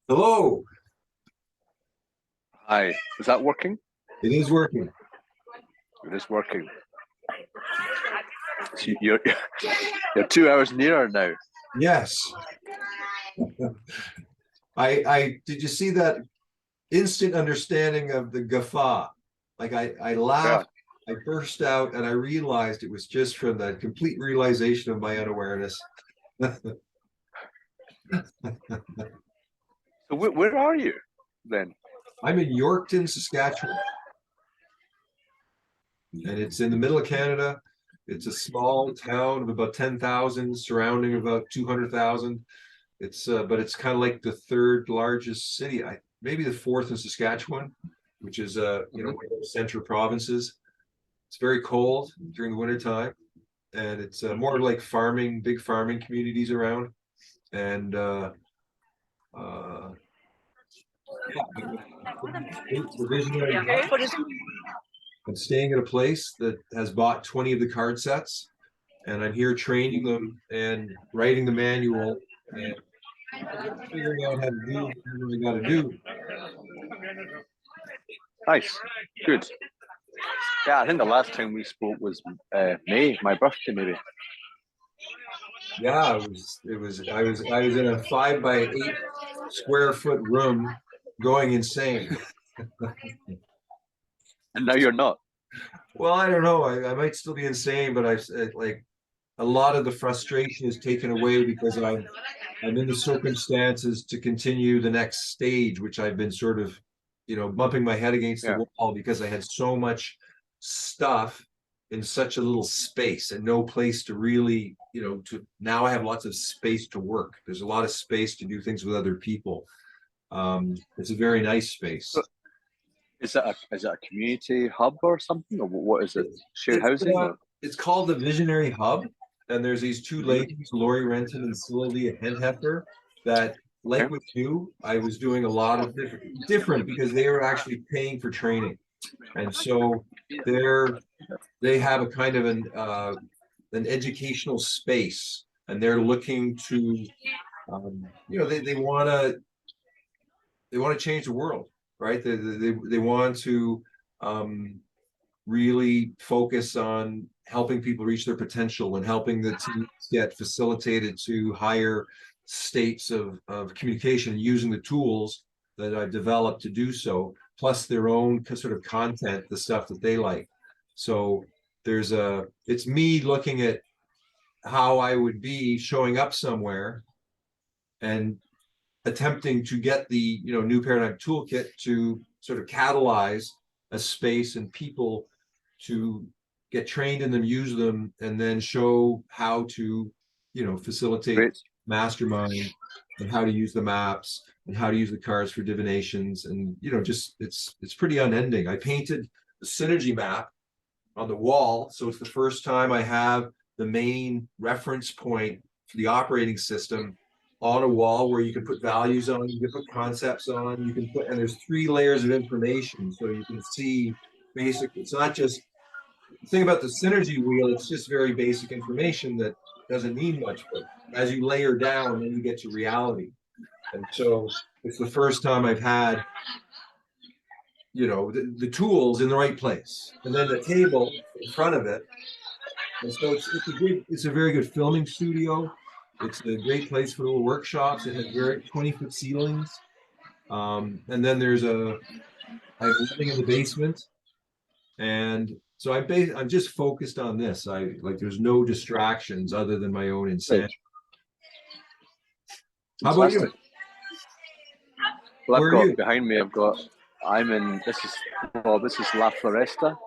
Hello. Hi, is that working? It is working. It is working. So you're 2 hours nearer now. Yes. I did you see that instant understanding of the guffaw? Like I laughed, I burst out, and I realized it was just from the complete realization of my unawareness. So where are you then? I'm in Yorkton, Saskatchewan, and it's in the middle of Canada. It's a small town of about 10,000, surrounding about 200,000. It's but it's kind of like the third largest city, maybe the fourth in Saskatchewan, which is one of the central provinces. It's very cold during the winter time, and it's more like farming, big farming communities around. And the visionary. I'm staying at a place that has bought 20 of the card sets, and I'm here training them and writing the manual and figuring out how to do whatever I got to do. Nice, good. Yeah, I think the last time we spoke was May, my birthday, maybe. Yeah, I was in a 5 by 8 square foot room going insane. And now you're not. Well, I don't know. I might still be insane, but like a lot of the frustration is taken away because I'm in the circumstances to continue the next stage, which I've been sort of, bumping my head against the wall because I had so much stuff in such a little space and no place to really, now I have lots of space to work. There's a lot of space to do things with other people. It's a very nice space. So is it a community hub or something, or what is it? Shared housing? It's called the Visionary Hub, and there's these two ladies, Lori Renton and Sylvia Henheffer, that, like with you, I was doing a lot of different because they were actually paying for training, and so they have a kind of an educational space, and they're looking to, they want to change the world, right? They want to really focus on helping people reach their potential and helping the teams get facilitated to higher states of communication using the tools that I've developed to do so, plus their own sort of content, the stuff that they like. So it's me looking at how I would be showing up somewhere and attempting to get the new paradigm toolkit to sort of catalyze a space and people to get trained in them, use them, and then show how to facilitate mastermind and how to use the maps and how to use the cards for divinations. And just it's pretty unending. I painted the synergy map on the wall, so it's the first time I have the main reference point for the operating system on a wall where you can put values on, you can put concepts on, and there's 3 layers of information, so you can see basically. It's not just the thing about the synergy wheel, it's just very basic information that doesn't mean much, but as you layer down, then you get to reality. And so it's the first time I've had the tools in the right place, and then the table in front of it. And so it's a very good filming studio. It's a great place for little workshops. It has very 20-foot ceilings. And then I'm living in the basement. And so I'm just focused on this. There's no distractions other than my own insanity. How about you? Well, behind me, this is La Floresta.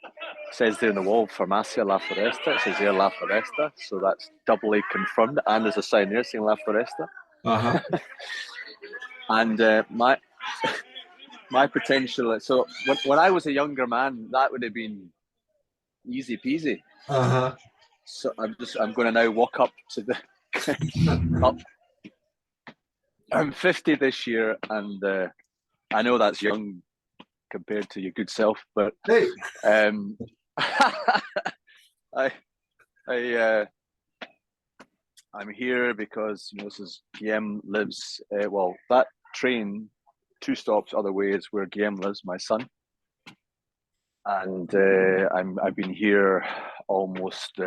It says there on the wall, Farmacia La Floresta. It says here La Floresta, so that's doubly confirmed. And there's a sign there saying La Floresta. Uh-huh. And my potential. So when I was a younger man, that would have been easy peasy. Uh-huh. So I'm going to now walk up to the up. I'm 50 this year, and I know that's young compared to your good self, but hey. I'm here because this is Guillaume lives. Well, that train 2 stops other way is where Guillaume lives, my son. And I've been here almost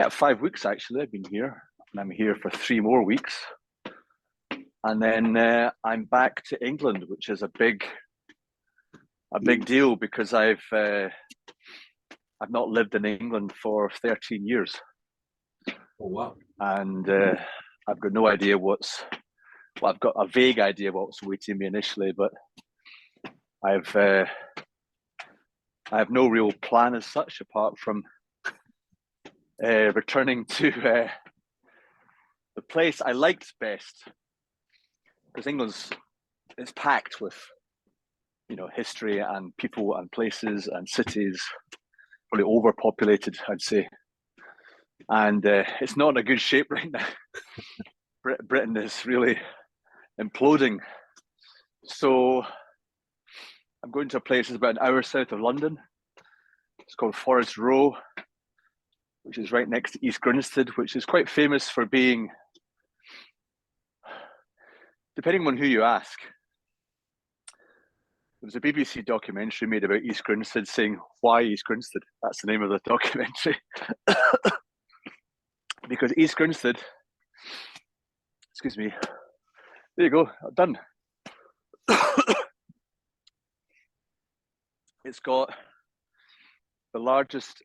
5 weeks actually. I've been here, and I'm here for 3 more weeks, and then I'm back to England, which is a big deal because I've not lived in England for 13 years. Oh wow! And I've got no idea I've got a vague idea what's waiting me initially, but I have no real plan as such apart from returning to the place I liked best, because it's packed with history and people and places and cities, probably overpopulated, I'd say, and it's not in a good shape right now. Britain is really imploding. So I'm going to a place that's about an hour south of London. It's called Forest Row, which is right next to East Grinstead, which is quite famous for being, depending on who you ask. There was a BBC documentary made about East Grinstead saying, why East Grinstead? That's the name of the documentary. Because East Grinstead, excuse me, there you go, done. It's got the largest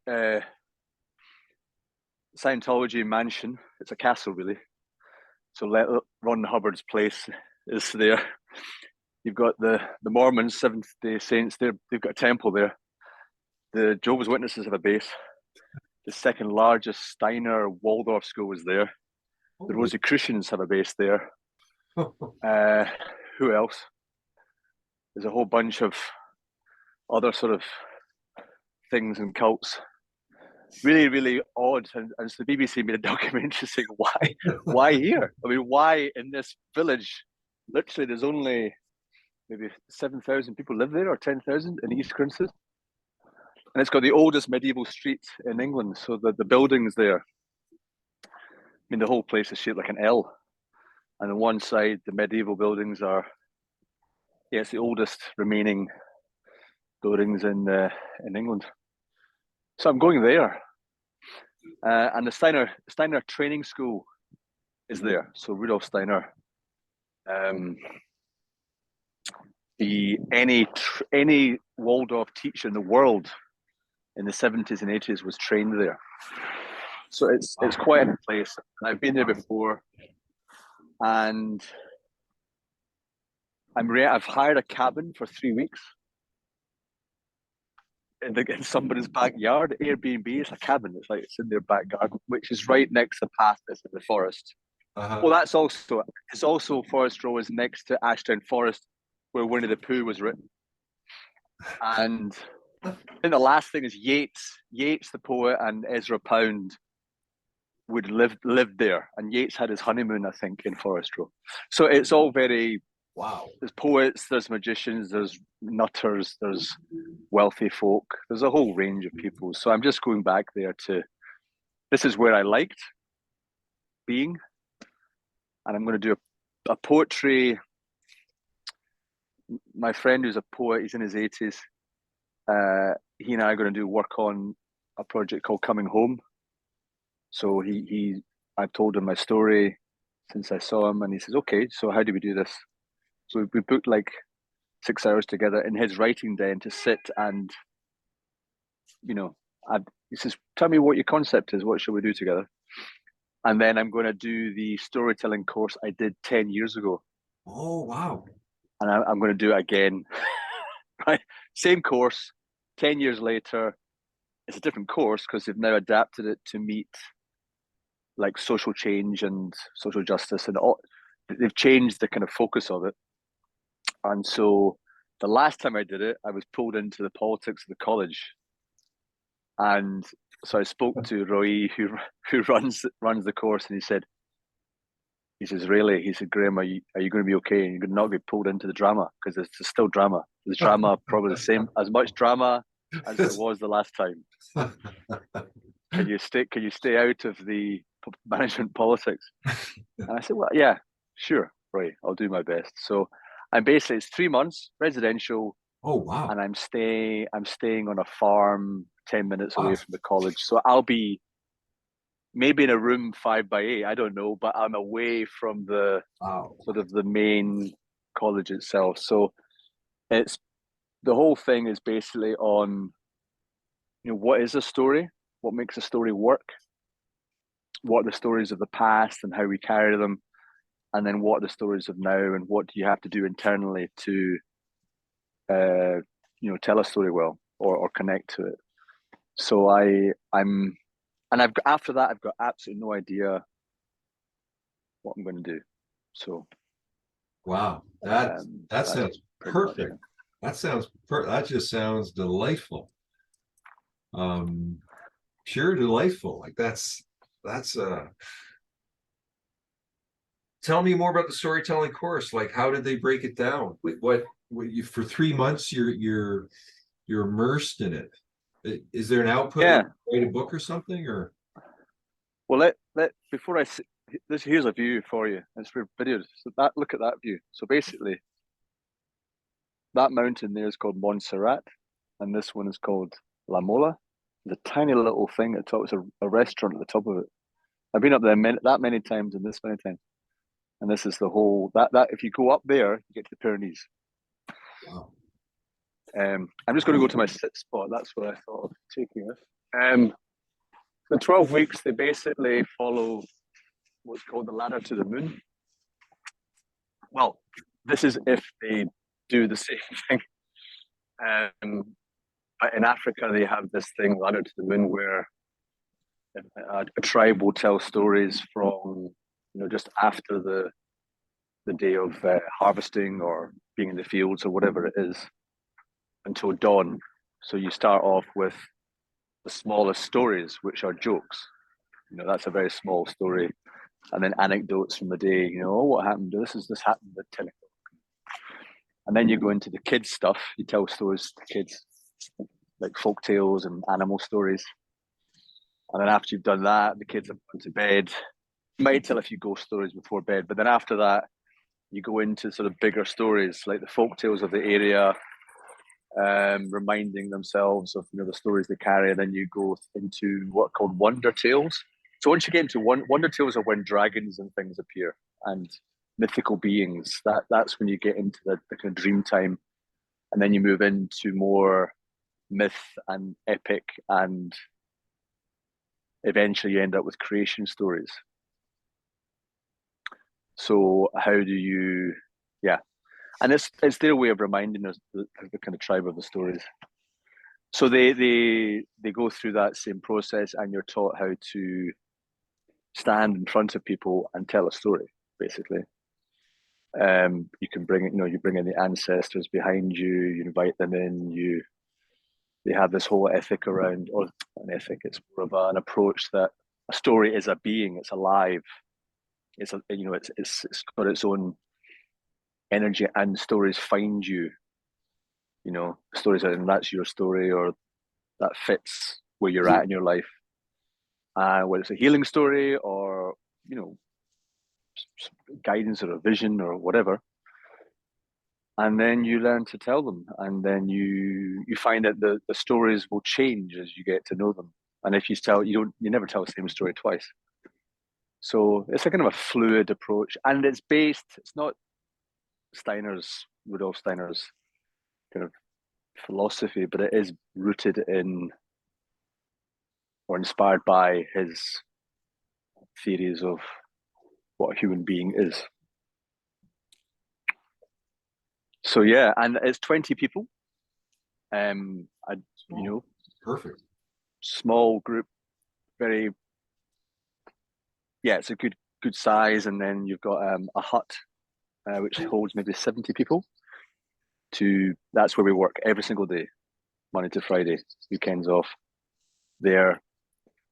Scientology mansion. It's a castle, really. So Ron Hubbard's place is there. You've got the Mormons, Seventh-day Saints. They've got a temple there. The Jehovah's Witnesses have a base. The second largest Steiner Waldorf school is there. The Rosicrucians have a base there. Who else? There's a whole bunch of other sort of things and cults. Really, really odd. And so the BBC made a documentary saying, why here? I mean, why in this village? Literally, there's only maybe 7,000 people live there, or 10,000 in East Grinstead. And it's got the oldest medieval street in England. So the buildings there, I mean, the whole place is shaped like an L. And on one side, the medieval buildings are, it's the oldest remaining buildings in England. So I'm going there. And the Steiner training school is there. So Rudolf Steiner, any Waldorf teacher in the world in the 70s and 80s was trained there. So it's quite a place. I've been there before, and I've hired a cabin for 3 weeks in somebody's backyard. Airbnb is a cabin. It's in their back garden, which is right next to the path that's in the forest. Uh-huh. Well, it's also Forest Row is next to Ashdown Forest, where Winnie the Pooh was written. And I think the last thing is Yeats, the poet, and Ezra Pound would live there, and Yeats had his honeymoon, I think, in Forest Row. So it's all very wow. There's poets, there's magicians, there's nutters, there's wealthy folk, there's a whole range of people. So I'm just going back there this is where I liked being, and I'm going to do a poetry. My friend who's a poet, he's in his 80s. He and I are going to do work on a project called Coming Home. So I've told him my story since I saw him, and he says, okay, so how do we do this? So we booked like 6 hours together in his writing den to sit and, he says, tell me what your concept is. What shall we do together? And then I'm going to do the storytelling course I did 10 years ago. Oh, wow. And I'm going to do it again. Right? Same course, 10 years later. It's a different course because they've now adapted it to meet like social change and social justice, and all. They've changed the kind of focus of it. And so the last time I did it, I was pulled into the politics of the college. And so I spoke to Roy, who runs the course, and he says, really? He said, Graham, are you going to be okay? And you're going to not get pulled into the drama, because there's still drama. There's drama, probably the same, as much drama as there was the last time. Can you stay out of the management politics. And I said, well, yeah, sure, right, I'll do my best. So I'm basically, it's 3 months residential, Oh, wow. and I'm staying on a farm 10 minutes away Wow. from the college. So I'll be maybe in a room 5 by 8, I don't know, but I'm away from the Wow. sort of the main college itself. So it's the whole thing is basically on, what is a story, what makes a story work, what are the stories of the past and how we carry them, and then what are the stories of now, and what do you have to do internally to tell a story well, or connect to it. So I'm and I've got, after that I've got absolutely no idea what I'm going to do. So Wow. That that's sounds pretty much perfect. it. That just sounds delightful. Um, pure delightful. Like that's tell me more about the storytelling course. Like, how did they break it down? What you, for 3 months you're immersed in it. Is there an output, like Yeah. write a book or something, or? Well, let before this, here's a view for you. It's for videos. So look at that view. So basically, that mountain there is called Montserrat, and this one is called La Mola. There's a tiny little thing at the top. It's a restaurant at the top of it. I've been up there that many times and this many times. And this is the whole that if you go up there, you get to the Pyrenees. Wow. I'm just going to go to my sit spot. That's what I thought of taking this. The 12 weeks, they basically follow what's called the ladder to the moon. Well, this is if they do the same thing. But in Africa, they have this thing, ladder to the moon, where a tribe will tell stories from, just after the day of harvesting or being in the fields or whatever it is, until dawn. So you start off with the smallest stories, which are jokes. That's a very small story. And then anecdotes from the day, oh, what happened? This happened at 10 o'clock. And then you go into the kids' stuff. You tell stories to kids, like folk tales and animal stories. And then after you've done that, the kids have gone to bed. You might tell a few ghost stories before bed, but then after that, you go into sort of bigger stories, like the folk tales of the area, reminding themselves of the stories they carry, and then you go into what are called wonder tales. So once you get into wonder tales are when dragons and things appear and mythical beings. That's when you get into the kind of dream time, and then you move into more myth and epic, and eventually you end up with creation stories. So how do you, yeah, and it's their way of reminding us the kind of tribe of the stories. So they go through that same process, and you're taught how to stand in front of people and tell a story, basically. You can bring you bring in the ancestors behind you, you invite them in, they have this whole ethic around, or an ethic, it's more of an approach that a story is a being, it's alive, it's it's got its own energy, and stories find you. Stories, and that's your story, or that fits where you're at in your life. Whether it's a healing story, or guidance, or a vision, or whatever, and then you learn to tell them, and then you find that the stories will change as you get to know them. And if you never tell the same story twice. So it's a kind of a fluid approach, and it's not Rudolf Steiner's kind of philosophy, but it is rooted in, or inspired by, his theories of what a human being is. So yeah, and it's 20 people. Perfect. Small group, very, yeah, it's a good size. And then you've got a hut which holds maybe 70 people. That's where we work every single day, Monday to Friday, weekends off. There, a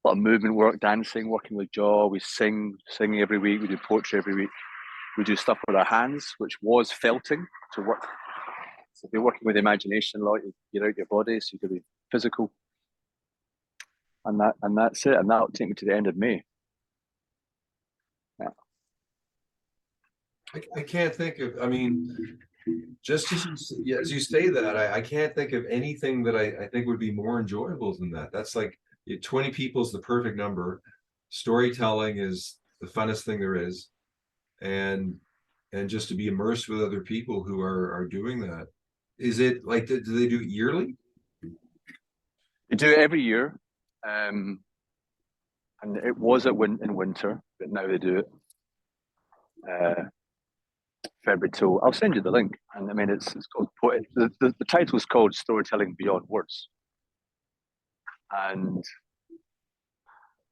lot of movement work, dancing, working with jaw. We singing every week. We do poetry every week. We do stuff with our hands, which was felting to work. So if you're working with imagination a lot, you're out your body, so you can be physical. And that's it. And that'll take me to the end of May. I can't think of, I mean, just as you say that, I can't think of anything that I think would be more enjoyable than that. That's like 20 people is the perfect number. Storytelling is the funnest thing there is. And just to be immersed with other people who are doing that. Is it like, do they do it yearly? They do it every year. And it was in winter, but now they do it uh, February till. I'll send you the link. And I mean, it's called the title is called Storytelling Beyond Words, and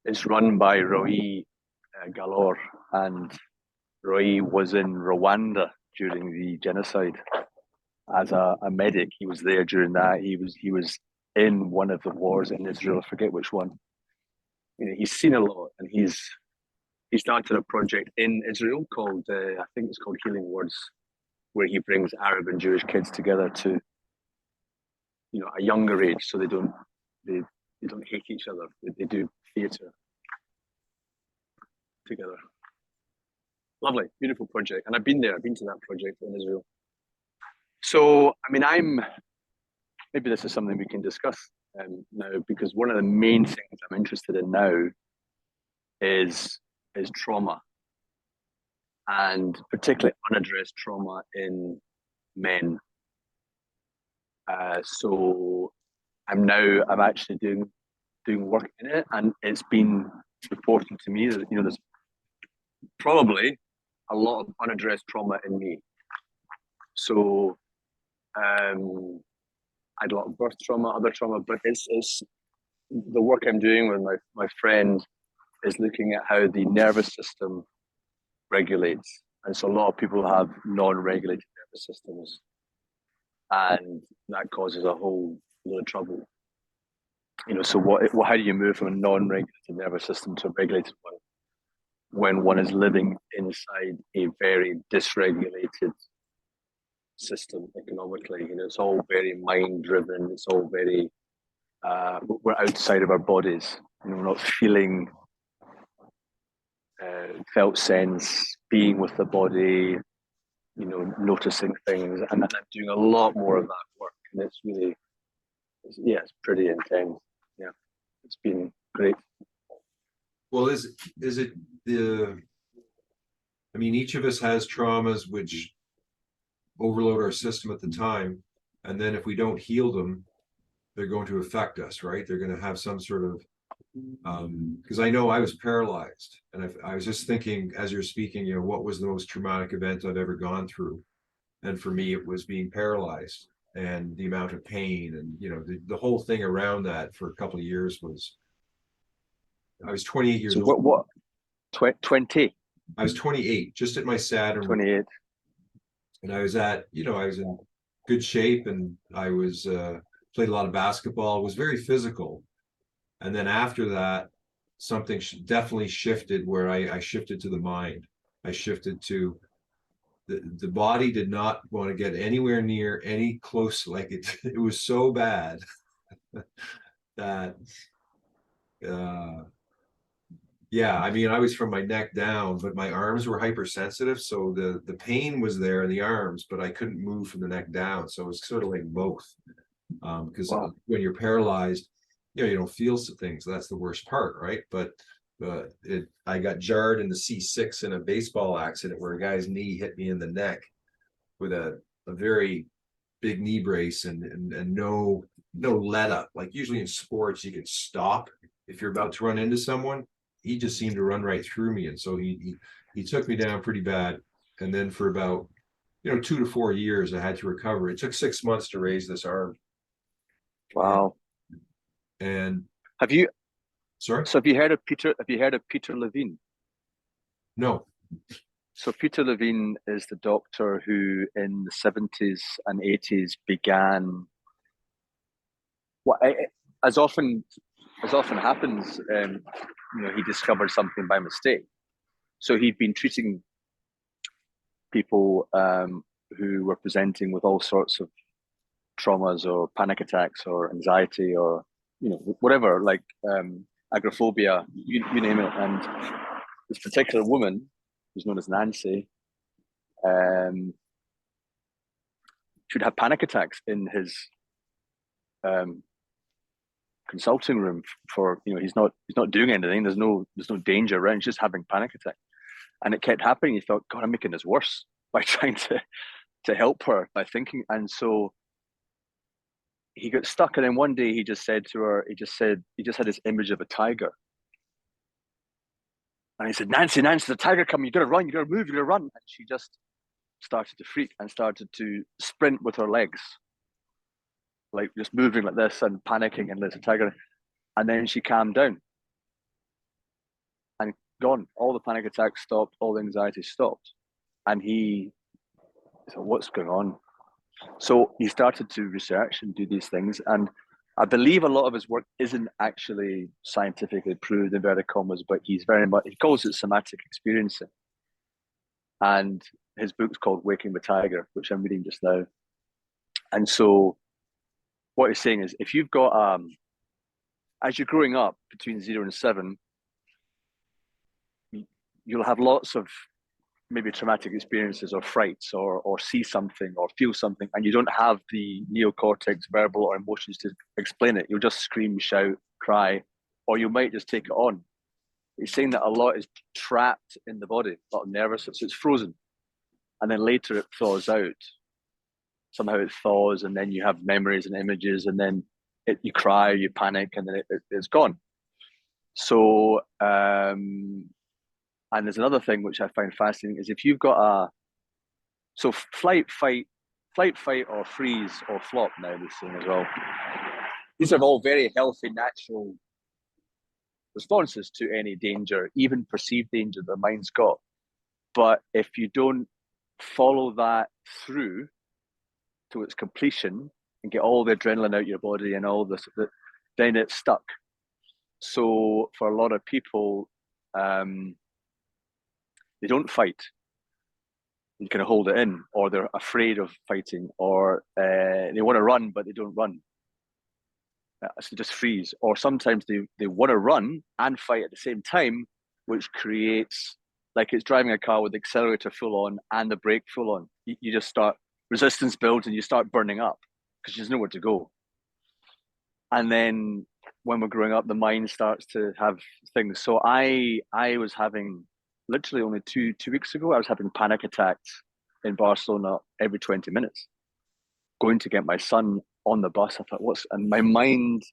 it's run by Roy Galore, and Roy was in Rwanda during the genocide as a medic. He was there during that. He was in one of the wars in Israel. I forget which one. You know, he's seen a lot, and he started a project in Israel called I think it's called Healing Words, where he brings Arab and Jewish kids together to, you know, a younger age, so they don't hate each other. They do theatre together. Lovely, beautiful project, and I've been there. I've been to that project in Israel. So, I mean, maybe this is something we can discuss now, because one of the main things I'm interested in now is trauma, and particularly unaddressed trauma in men. So I'm actually doing work in it, and it's been reported to me that, you know, there's probably a lot of unaddressed trauma in me. So I had a lot of birth trauma, other trauma, but it's the work I'm doing with my friend is looking at how the nervous system regulates. And so a lot of people have non-regulated nervous systems, and that causes a whole lot of trouble. You know, so how do you move from a non-regulated nervous system to a regulated one when one is living inside a very dysregulated system economically? You know, it's all very mind-driven. It's all very we're outside of our bodies. You know, we're not feeling felt sense, being with the body, you know, noticing things, and I'm doing a lot more of that work, and it's really, it's pretty intense. Yeah, it's been great. Well, is it the? I mean, each of us has traumas which overload our system at the time, and then if we don't heal them, they're going to affect us, right? They're going to have some sort of because I know I was paralyzed, and I was just thinking as you're speaking, you know, what was the most traumatic event I've ever gone through? And for me, it was being paralyzed, and the amount of pain, and you know, the whole thing around that for a couple of years was. I was 28 years old. What? 20? I was 28, just at my Saturn. 28. And I was in good shape, and I was played a lot of basketball. Was very physical. And then after that, something definitely shifted where I shifted to the mind. I shifted to the body did not want to get anywhere near any close. Like it was so bad that, yeah, I mean, I was from my neck down, but my arms were hypersensitive. So the pain was there in the arms, but I couldn't move from the neck down. So it was sort of like both. Because when you're paralyzed, you know, you don't feel things. That's the worst part, right? But I got jarred in the C6 in a baseball accident where a guy's knee hit me in the neck with a very big knee brace and no let up. Like usually in sports, you can stop if you're about to run into someone. He just seemed to run right through me, and so he took me down pretty bad. And then for about 2 to 4 years, I had to recover. It took 6 months to raise this arm. Wow. And have you? Sorry. So have you heard of Peter Levine? No. So Peter Levine is the doctor who, in the 70s and 80s, began what, as often happens, he discovered something by mistake. So he'd been treating people who were presenting with all sorts of traumas or panic attacks or anxiety or whatever, like agoraphobia, you name it. And this particular woman who's known as Nancy, she would have panic attacks in his consulting room for, he's not doing anything. There's no danger around. He's just having panic attack, and it kept happening. He thought, God, I'm making this worse by trying to help her by thinking. And so he got stuck. And then one day he just said to her, he just had this image of a tiger. And he said, Nancy, the tiger coming, you gotta run, you gotta move, you gotta run. And she just started to freak and started to sprint with her legs, like just moving like this and panicking, and there's a tiger. And then she calmed down and gone. All the panic attacks stopped, all the anxiety stopped. And he said, what's going on? So he started to research and do these things. And I believe a lot of his work isn't actually scientifically proved, inverted commas, but he calls it somatic experiencing. And his book's called Waking the Tiger, which I'm reading just now. And so what he's saying is, if you've got, as you're growing up between 0 and 7, you'll have lots of maybe traumatic experiences or frights or see something or feel something, and you don't have the neocortex, verbal or emotions to explain it. You'll just scream, shout, cry, or you might just take it on. He's saying that a lot is trapped in the body, a lot of nervous, so it's frozen. And then later it thaws out. Somehow it thaws, and then you have memories and images, and then you cry, you panic, and then it's gone. So, and there's another thing which I find fascinating is if you've got flight, fight, or freeze or flop now, this thing as well. These are all very healthy, natural responses to any danger, even perceived danger the mind's got. But if you don't follow that through to its completion and get all the adrenaline out of your body and all this, then it's stuck. So for a lot of people, they don't fight. You kind of hold it in, or they're afraid of fighting, or they want to run, but they don't run. So just freeze. Or sometimes they want to run and fight at the same time, which creates, like it's driving a car with the accelerator full on and the brake full on. You just start, resistance builds and you start burning up because there's nowhere to go. And then when we're growing up, the mind starts to have things. So I was having, literally only two weeks ago, I was having panic attacks in Barcelona every 20 minutes, going to get my son on the bus. I thought, and my mind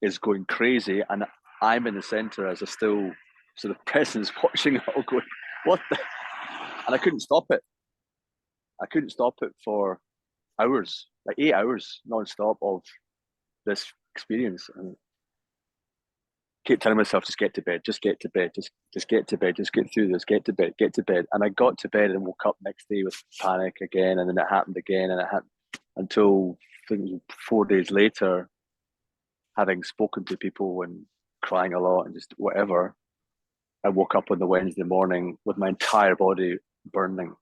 is going crazy, and I'm in the center as a still sort of presence watching it all going, what the? And I couldn't stop it. I couldn't stop it for hours, like 8 hours non-stop of this experience. And keep telling myself, just get to bed, just get to bed, just get to bed, just get through this, get to bed, get to bed. And I got to bed and woke up next day with panic again, and then it happened again, and it happened until I think it was 4 days later, having spoken to people and crying a lot and just whatever, I woke up on the Wednesday morning with my entire body burning.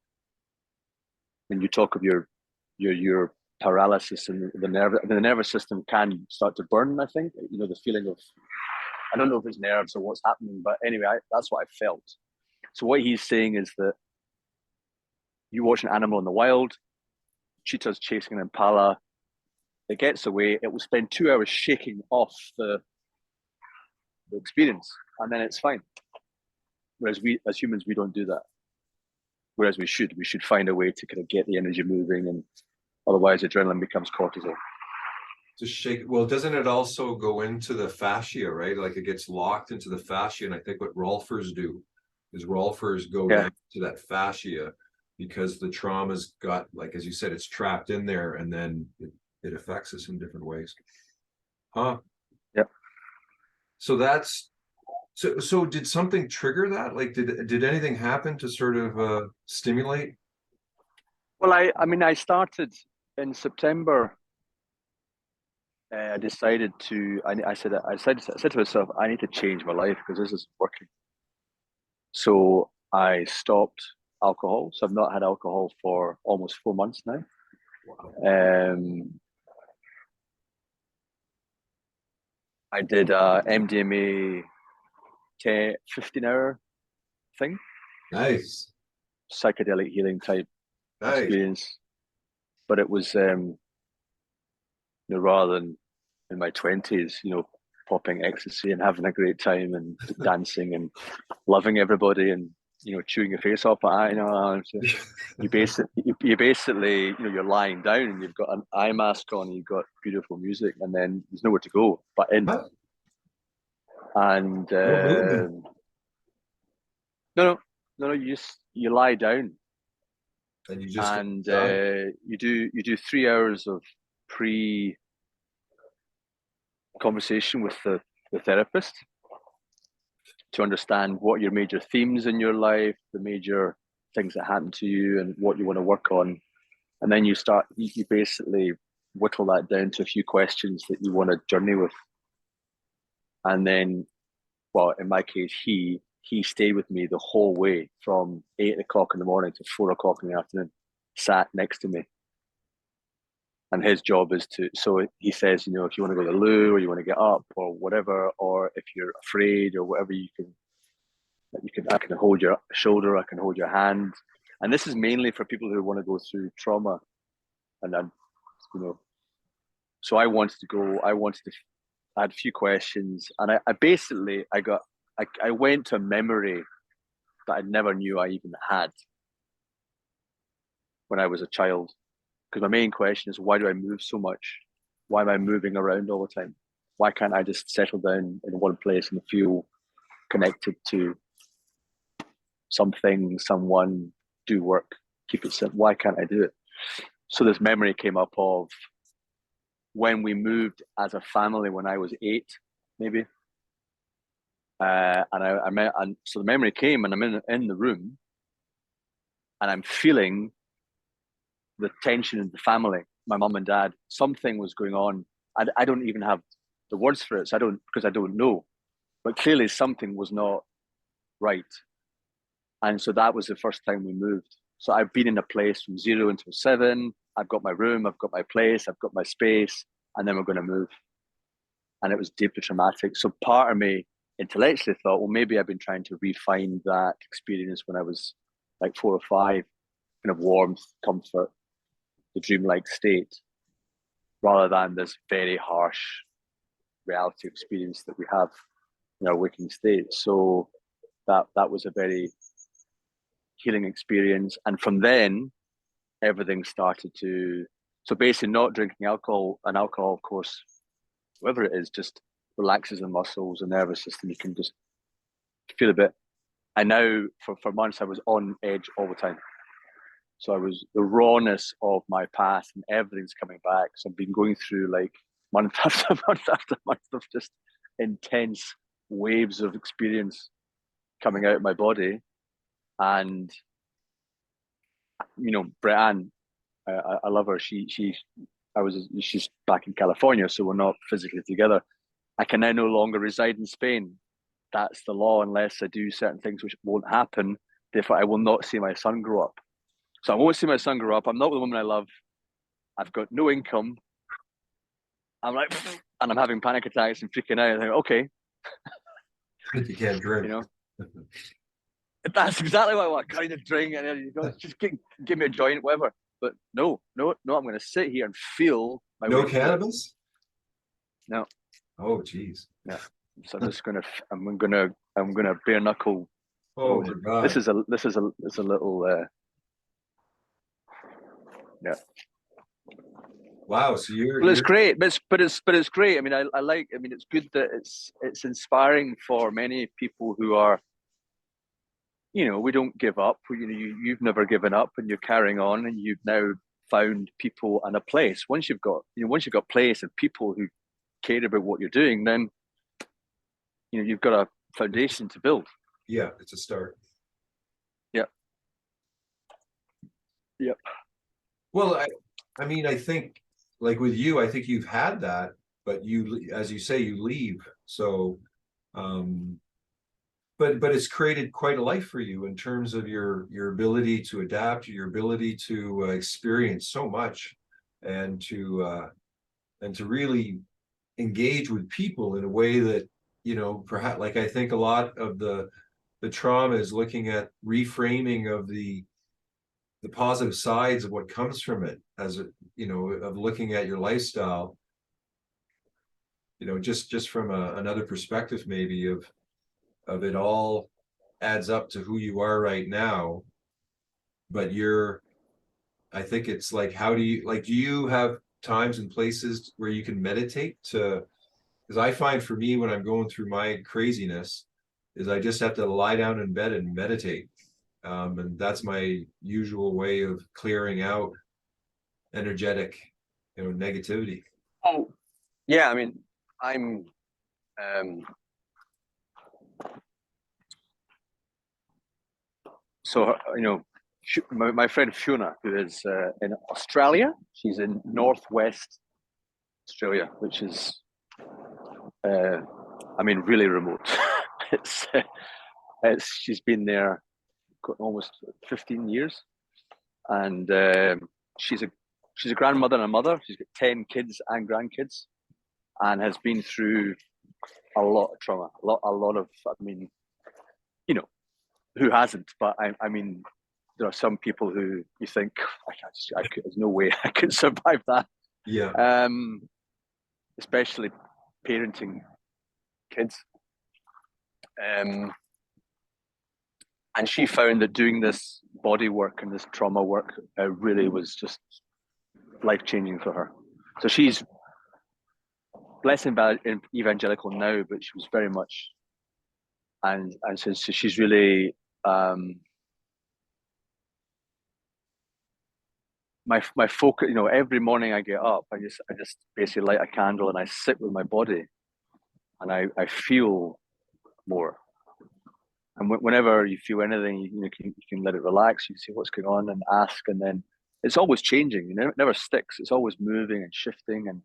And you talk of your paralysis and the nervous system can start to burn, I think. The feeling of, I don't know if it's nerves or what's happening, but anyway, that's what I felt. So what he's saying is that you watch an animal in the wild, cheetah's chasing an impala, it gets away, it will spend 2 hours shaking off the experience, and then it's fine. Whereas we, as humans, we don't do that. Whereas we should find a way to kind of get the energy moving, and otherwise adrenaline becomes cortisol. To shake, well, doesn't it also go into the fascia, right? Like it gets locked into the fascia, and I think what rolfers do is rolfers go down to that fascia because the trauma's got, like as you said, it's trapped in there, and then it affects us in different ways. Huh? Yep. So that's so did something trigger that? Like did anything happen to sort of stimulate? Well, I started in September. I decided to. I said to myself, I need to change my life because this isn't working. So I stopped alcohol. So I've not had alcohol for almost 4 months now. I did a MDMA 15-hour thing. Nice. psychedelic healing type Nice. experience. But it was, rather than in my 20s, popping ecstasy and having a great time and dancing and loving everybody and chewing your face off. You basically, you're lying down and you've got an eye mask on, and you've got beautiful music, and then there's nowhere to go but in. Huh? And No movement. no, you lie down, And you just and you do 3 hours of pre conversation with the therapist to understand what your major themes in your life, the major things that happen to you, and what you want to work on. And then you basically whittle that down to a few questions that you want to journey with. And then, well, in my case, he stayed with me the whole way from 8 o'clock in the morning to 4 o'clock in the afternoon, sat next to me. And his job is so he says, if you want to go to the loo, or you want to get up or whatever, or if you're afraid or whatever, I can hold your shoulder, I can hold your hand. And this is mainly for people who want to go through trauma. And then, so I had a few questions, and I went to a memory that I never knew I even had when I was a child. Because my main question is, why do I move so much? Why am I moving around all the time? Why can't I just settle down in one place and feel connected to something, someone, do work, keep it simple? Why can't I do it? So this memory came up of when we moved as a family when I was 8, maybe. And so the memory came, and I'm in the room, and I'm feeling the tension in the family, my mum and dad. Something was going on. I don't even have the words for it, because I don't know. But clearly something was not right. And so that was the first time we moved. So I've been in a place from 0 until 7. I've got my room, I've got my place, I've got my space, and then we're going to move. And it was deeply traumatic. So part of me intellectually thought, well, maybe I've been trying to refine that experience when I was like 4 or 5, kind of warmth, comfort, the dreamlike state, rather than this very harsh reality experience that we have in our waking state. So that was a very healing experience. And from then, everything started to, so basically not drinking alcohol, and alcohol, of course, whatever it is, just relaxes the muscles and nervous system. You can just feel a bit. And now for months, I was on edge all the time. So the rawness of my past and everything's coming back. So I've been going through like month after month after month of just intense waves of experience coming out of my body. And, Brianne, I love her. She's back in California, so we're not physically together. I can now no longer reside in Spain. That's the law, unless I do certain things, which won't happen. Therefore, I will not see my son grow up. So I won't see my son grow up. I'm not with the woman I love. I've got no income. I'm like, and I'm having panic attacks and freaking out. I think, okay. You can't drink. That's exactly what I want. Kind of drink, and just give me a joint, whatever. But no, I'm going to sit here and feel my No way cannabis? No. Oh, geez. Yeah. So I'm gonna bare knuckle. Oh my God. This is a little. Yeah. Wow. So Well, it's great, but it's great. I mean, I like. I mean, it's good that it's inspiring for many people who are. We don't give up. You've never given up, and you're carrying on, and you've now found people and a place. Once you've got place and people who care about what you're doing, then you've got a foundation to build. Yeah, it's a start. Yep. Well, I mean, I think like with you, I think you've had that, but you, as you say, you leave. So, but it's created quite a life for you in terms of your ability to adapt, your ability to experience so much, and to really engage with people in a way that, perhaps, like, I think a lot of the trauma is looking at reframing of the the positive sides of what comes from it, as a, you know, of looking at your lifestyle, you know, just from another perspective, maybe of it all adds up to who you are right now. But I think it's like, how do you, like, do you have times and places where you can meditate to, because I find for me when I'm going through my craziness is I just have to lie down in bed and meditate. And that's my usual way of clearing out energetic, you know, negativity. Oh, yeah. I mean, I'm so you know, my friend Fiona, who is in Australia. She's in northwest Australia, which is, I mean, really remote. it's she's been there almost 15 years, and she's a grandmother and a mother. She's got 10 kids and grandkids, and has been through a lot of trauma, a lot of. I mean, you know, who hasn't? But I mean, there are some people who you think there's no way I could survive that. Yeah. Especially parenting kids. And she found that doing this body work and this trauma work really was just life-changing for her. So she's less evangelical now, but she was very much, and so she's really my focus. You know, every morning I get up, I just basically light a candle and I sit with my body, and I feel more. And whenever you feel anything, you can let it relax. You see what's going on and ask, and then it's always changing. You know, it never sticks. It's always moving and shifting, and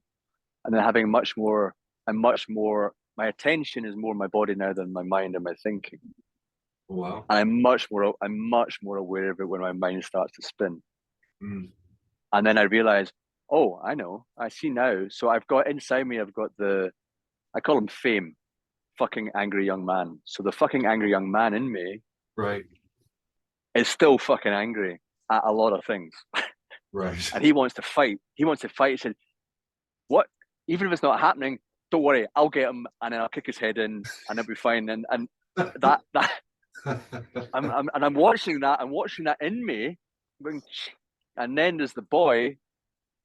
then having much more. My attention is more my body now than my mind and my thinking. Wow. And I'm much more aware of it when my mind starts to spin. Mm. And then I realize, oh, I know, I see now. So I've got inside me, I call him Fame. Fucking angry young man. So the fucking angry young man in me, Right. is still fucking angry at a lot of things. Right. And he wants to fight. He said, what? Even if it's not happening, don't worry, I'll get him and then I'll kick his head in and it'll be fine. And that I'm watching that. I'm watching that in me. Going, and then there's the boy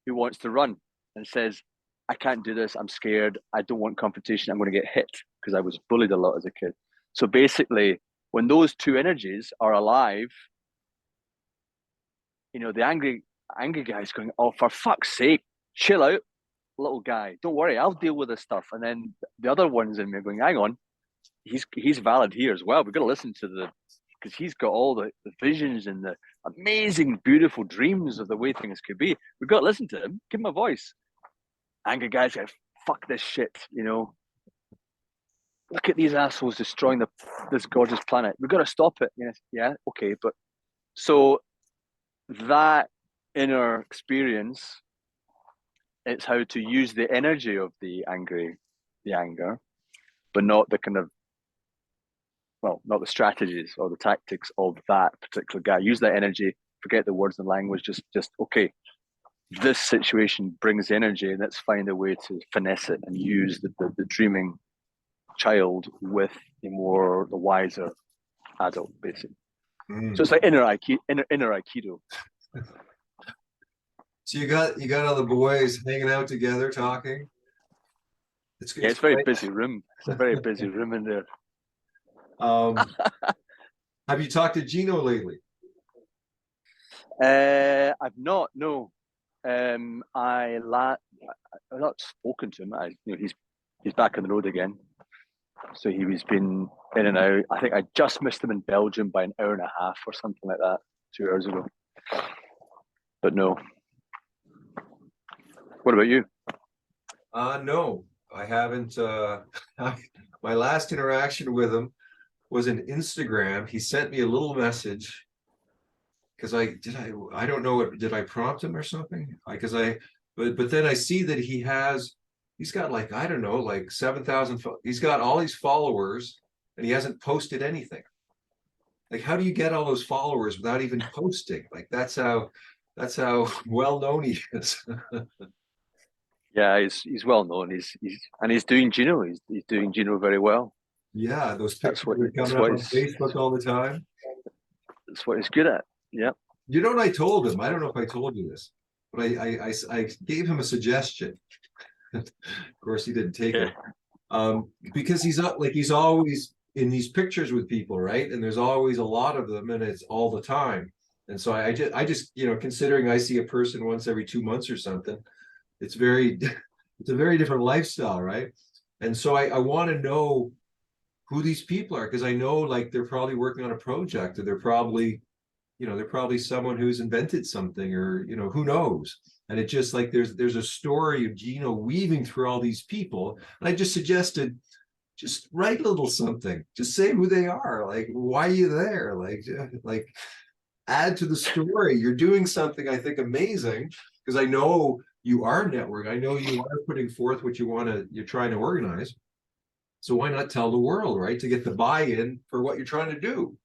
who wants to run and says, I can't do this. I'm scared. I don't want confrontation. I'm going to get hit, because I was bullied a lot as a kid. So basically, when those two energies are alive, you know, the angry guy's going, oh, for fuck's sake, chill out, little guy. Don't worry, I'll deal with this stuff. And then the other ones in me are going, hang on, he's valid here as well. We've got to listen to because he's got all the visions and the amazing, beautiful dreams of the way things could be. We've got to listen to him, give him a voice. Angry guys go, fuck this shit, you know. Look at these assholes destroying this gorgeous planet. We've got to stop it. Yes, yeah, okay. But so that inner experience, it's how to use the energy of the anger, but not the kind of, well, not the strategies or the tactics of that particular guy. Use that energy, forget the words and language, just okay. This situation brings energy, and let's find a way to finesse it and use the dreaming child with the wiser adult, basically. Mm. So it's like inner aikido. So you got all the boys hanging out together talking. It's a very busy room. It's a very busy room in there. Have you talked to Gino lately? I've not. No. I've not spoken to him. He's back on the road again. So he's been in and out. I think I just missed him in Belgium by an hour and a half or something like that, 2 hours ago. But no. What about you? No, I haven't. My last interaction with him was an Instagram. He sent me a little message because I don't know, did I prompt him or something? But then I see that he's got like, I don't know, like 7,000. He's got all these followers and he hasn't posted anything. Like, how do you get all those followers without even posting? Like, that's how well known he is. Yeah, he's well known. He's doing Gino. He's doing Gino very well. Yeah, those That's pictures are that's coming up what on he's Facebook all the time. that's what he's good at. Yeah. You know what I told him? I don't know if I told you this, but I gave him a suggestion. Of course, he didn't take Yeah. it. Because he's not like he's always in these pictures with people, right? And there's always a lot of them, and it's all the time. And so I just, considering I see a person once every 2 months or something, it's it's a very different lifestyle, right? And so I want to know who these people are, because I know like they're probably working on a project, or they're probably someone who's invented something, or who knows. And it just like there's a story of Gino weaving through all these people. And I just suggested, just write a little something, just say who they are, like why are you there, like add to the story. You're doing something, I think, amazing, because I know you are network. I know you are putting forth what you're trying to organize. So why not tell the world, right? To get the buy-in for what you're trying to do.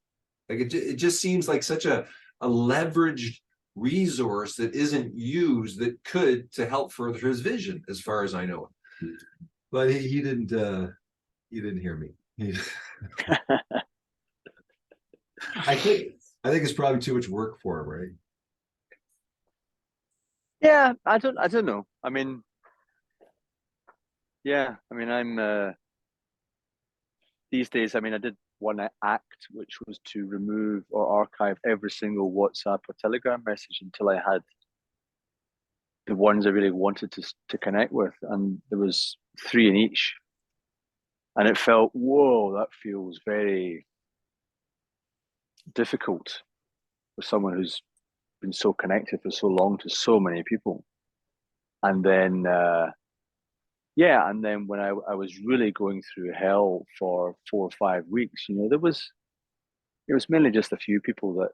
Like it just seems like such a leveraged resource that isn't used, that could to help further his vision, as far as I know. But he didn't hear me. I think it's probably too much work for him, right? Yeah, I don't know. I mean, yeah, I mean, I'm these days. I mean, I did one act, which was to remove or archive every single WhatsApp or Telegram message until I had the ones I really wanted to connect with, and there was 3 in each, and it felt, whoa, that feels very difficult for someone who's been so connected for so long to so many people. And then yeah, and then when I was really going through hell for 4 or 5 weeks, it was mainly just a few people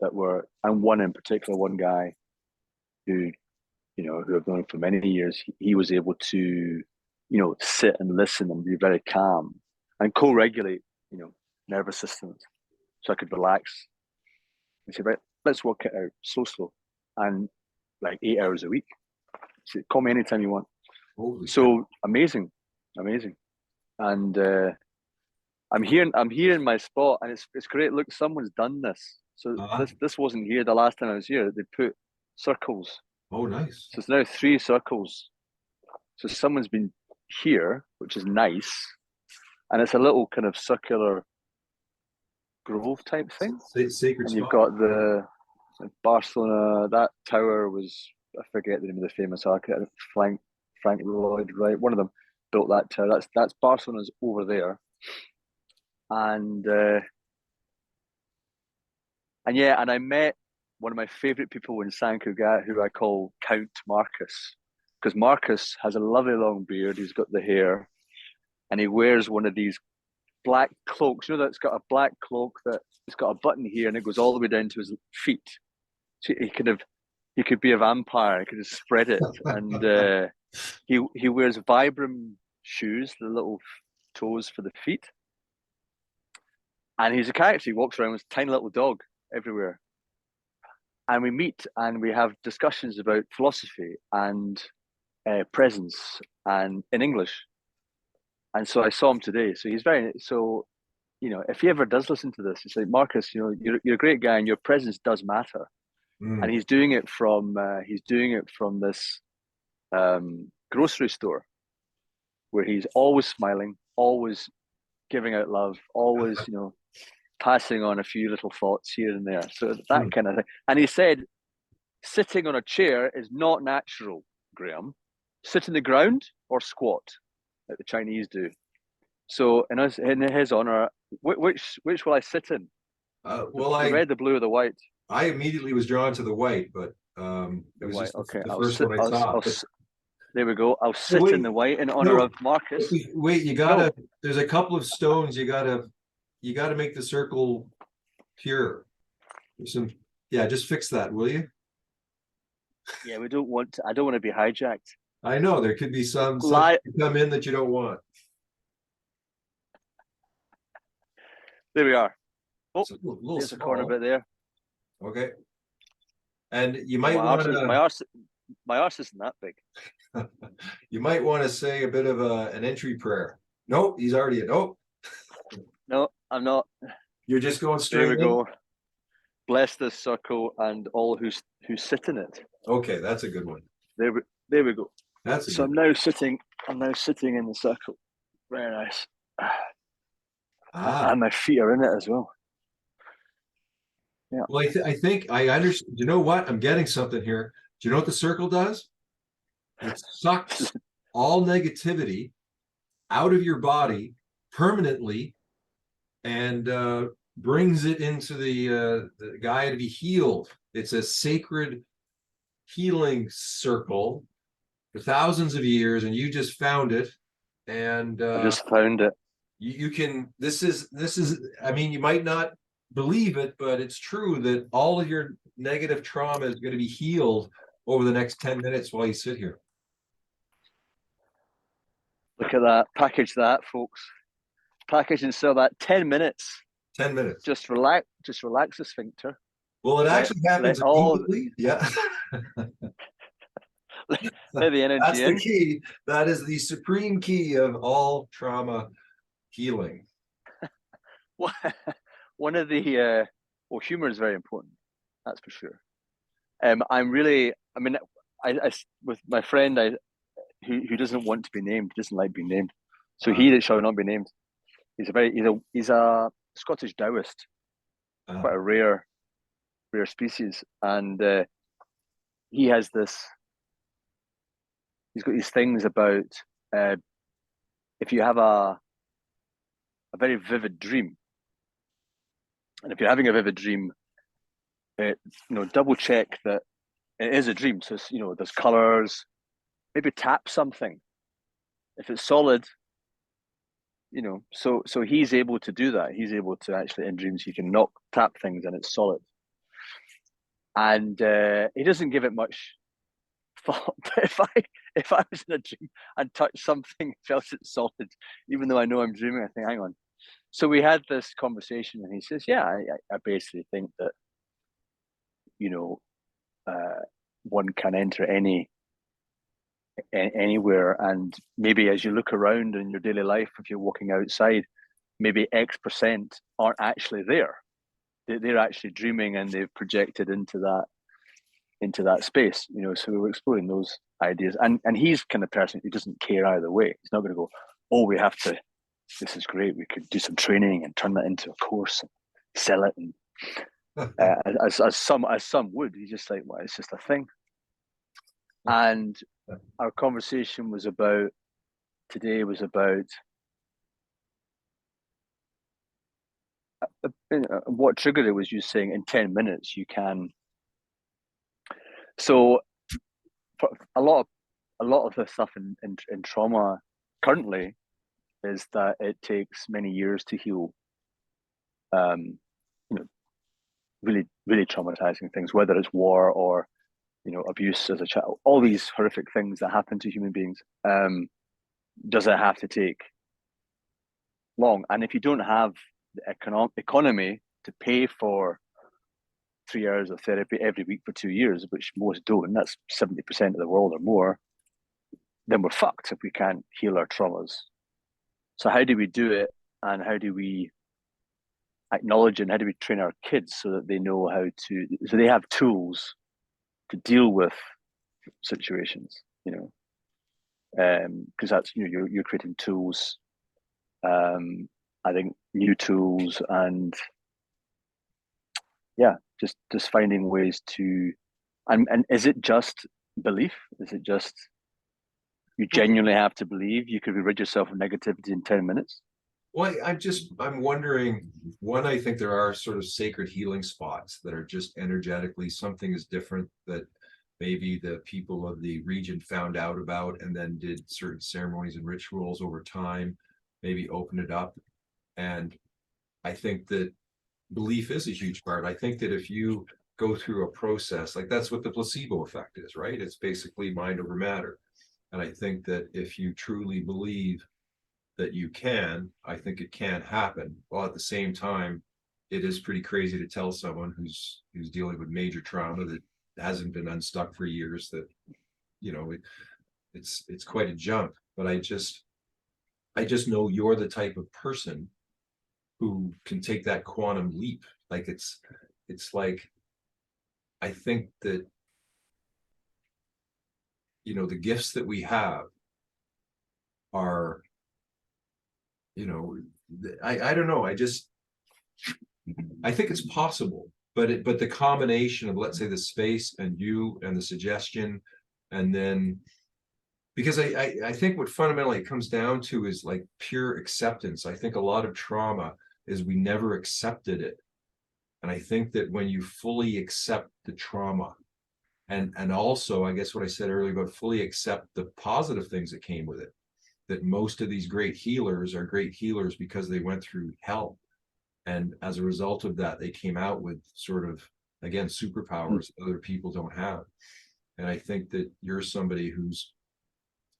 that were, and one in particular, one guy who who I've known for many years. He was able to sit and listen and be very calm and co-regulate nervous systems, so I could relax and say, right, let's work it out slow, and like 8 hours a week. So call me anytime you want. Holy So amazing. And I'm here in my spot, and it's great. Look, someone's done this. So uh, this wasn't here the last time I was here. They put circles. oh, nice. So it's now 3 circles. So someone's been here, which is nice, and it's a little kind of circular grove type thing. Sacred And you've spot. got the Barcelona. That tower was, I forget the name of the famous architect, Frank Lloyd Wright. One of them built that tower. That's Barcelona's over there. And yeah, and I met one of my favorite people in San Cugat, who I call Count Marcus, because Marcus has a lovely long beard. He's got the hair, and he wears one of these black cloaks. That's got a black cloak that it's got a button here, and it goes all the way down to his feet. So he could be a vampire. He could just spread it, and he wears Vibram shoes, the little toes for the feet. And he's a character. He walks around with a tiny little dog everywhere. And we meet and we have discussions about philosophy and presence, and in English. And so I saw him today. So he's if he ever does listen to this, it's like, Marcus, you're a great guy, and your presence does matter. Mm. And he's doing it from this grocery store, where he's always smiling, always giving out love, always passing on a few little thoughts here and there. So that kind of thing. And he said, sitting on a chair is not natural, Graham. Sit in the ground or squat, like the Chinese do. So in his honor, which will I sit in? Well, the red, the blue, or the white? I immediately was drawn to the white, but it was just Okay, the first one I saw. There we go. I'll sit in the white in honor of Marcus. Wait, there's a couple of stones you gotta make the circle pure. Just fix that, will you? Yeah, I don't want to be hijacked. I know there could be some come in that you don't want. There we are. Oh, It's a little there's a corner small. bit there. Okay. And you Oh, might want my arse isn't that big. to you might want to say a bit of an entry prayer. Nope, he's already nope. No, I'm not. You're just going There straight we in. go. Bless this circle and all who sit in it. Okay, that's a good one. There we go. That's a So good I'm now sitting in the circle. Very nice. ah. And my feet are in it as well. Yeah. Well, I think I understand. You know what? I'm getting something here. Do you know what the circle does? It sucks all negativity out of your body permanently and brings it into the guy to be healed. It's a sacred healing circle for thousands of years, and you just found it. And I just found it. you can. This is. I mean, you might not believe it, but it's true that all of your negative trauma is going to be healed over the next 10 minutes while you sit here. Look at that. Package that, folks. Package and sell that. 10 minutes. 10 minutes. Just relax the sphincter. Well, it actually happens immediately. Yeah. Let the energy That's in. the key. That is the supreme key of all trauma healing. One of the well, humor is very important. That's for sure. I'm really. I mean, I with my friend, who doesn't want to be named, doesn't like being named, so he that shall not be named. He's a Scottish Taoist, quite a rare species, and he has this. He's got these things about if you have a very vivid dream, and if you're having a vivid dream, double check that it is a dream. So there's colors. Maybe tap something. If it's solid, so he's able to do that. He's able to actually in dreams he can tap things and it's solid. And he doesn't give it much thought. But if I was in a dream and touched something, felt it solid, even though I know I'm dreaming, I think, hang on. So we had this conversation, and he says, "Yeah, I basically think that one can enter anywhere, and maybe as you look around in your daily life, if you're walking outside, maybe X% aren't actually there. They're actually dreaming, and they've projected into that space. So we were exploring those ideas, and he's kind of person who doesn't care either way. He's not going to go, oh, we have to. This is great. We could do some training and turn that into a course and sell it, and as some would. He's just like, well, it's just a thing. And our conversation today was about what triggered it was you saying in 10 minutes you can. So for a lot of the stuff in trauma currently is that it takes many years to heal really, really traumatizing things, whether it's war or abuse as a child, all these horrific things that happen to human beings. Does it have to take long? And if you don't have the economy to pay for 3 hours of therapy every week for 2 years, which most don't, that's 70% of the world or more, then we're fucked if we can't heal our traumas. So how do we do it, and how do we acknowledge it, and how do we train our kids so that they know so they have tools to deal with situations, because that's you're creating tools. I think new tools, and just finding ways to, and is it just belief? Is it just you genuinely have to believe you could rid yourself of negativity in 10 minutes? Well, I'm wondering, one, I think there are sort of sacred healing spots that are just energetically something is different that maybe the people of the region found out about and then did certain ceremonies and rituals over time, maybe open it up. And I think that belief is a huge part. I think that if you go through a process, like that's what the placebo effect is, right? It's basically mind over matter. And I think that if you truly believe that you can, I think it can happen. While at the same time, it is pretty crazy to tell someone who's dealing with major trauma that hasn't been unstuck for years that, you know, it's quite a jump. But I just know you're the type of person who can take that quantum leap. Like it's like, I think that, you know, the gifts that we have are, you know, I don't know. I think it's possible, but the combination of, let's say, the space and you and the suggestion, and then, because I think what fundamentally it comes down to is like pure acceptance. I think a lot of trauma is we never accepted it. And I think that when you fully accept the trauma, and also, I guess what I said earlier about fully accept the positive things that came with it, that most of these great healers are great healers because they went through hell. And as a result of that, they came out with sort of, again, superpowers other people don't have. And I think that you're somebody who's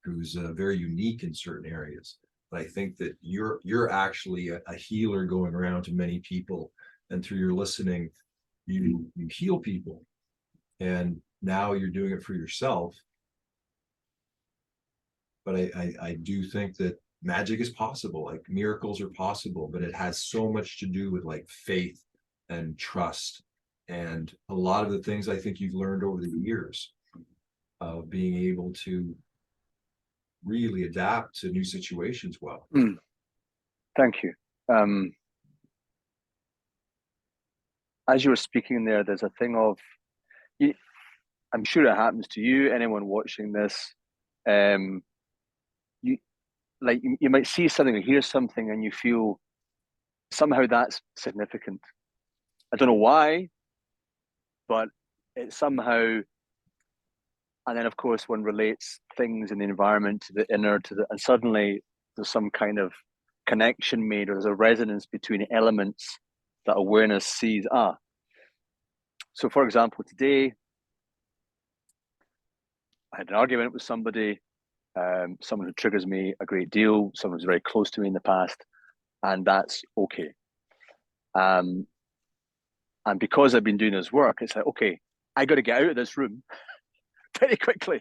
very unique in certain areas. But I think that you're actually a healer going around to many people, and through your listening, you heal people. And now you're doing it for yourself. But I do think that magic is possible, like miracles are possible, but it has so much to do with like faith and trust, and a lot of the things I think you've learned over the years of being able to really adapt to new situations well. Thank you. As you were speaking there, there's a thing of, I'm sure it happens to you, anyone watching this, you might see something or hear something and you feel somehow that's significant. I don't know why, but it somehow, and then of course one relates things in the environment to the inner, and suddenly there's some kind of connection made, or there's a resonance between elements that awareness sees. So for example, today I had an argument with somebody, someone who triggers me a great deal, someone who's very close to me in the past, and that's okay. And because I've been doing this work, it's like, okay, I got to get out of this room very quickly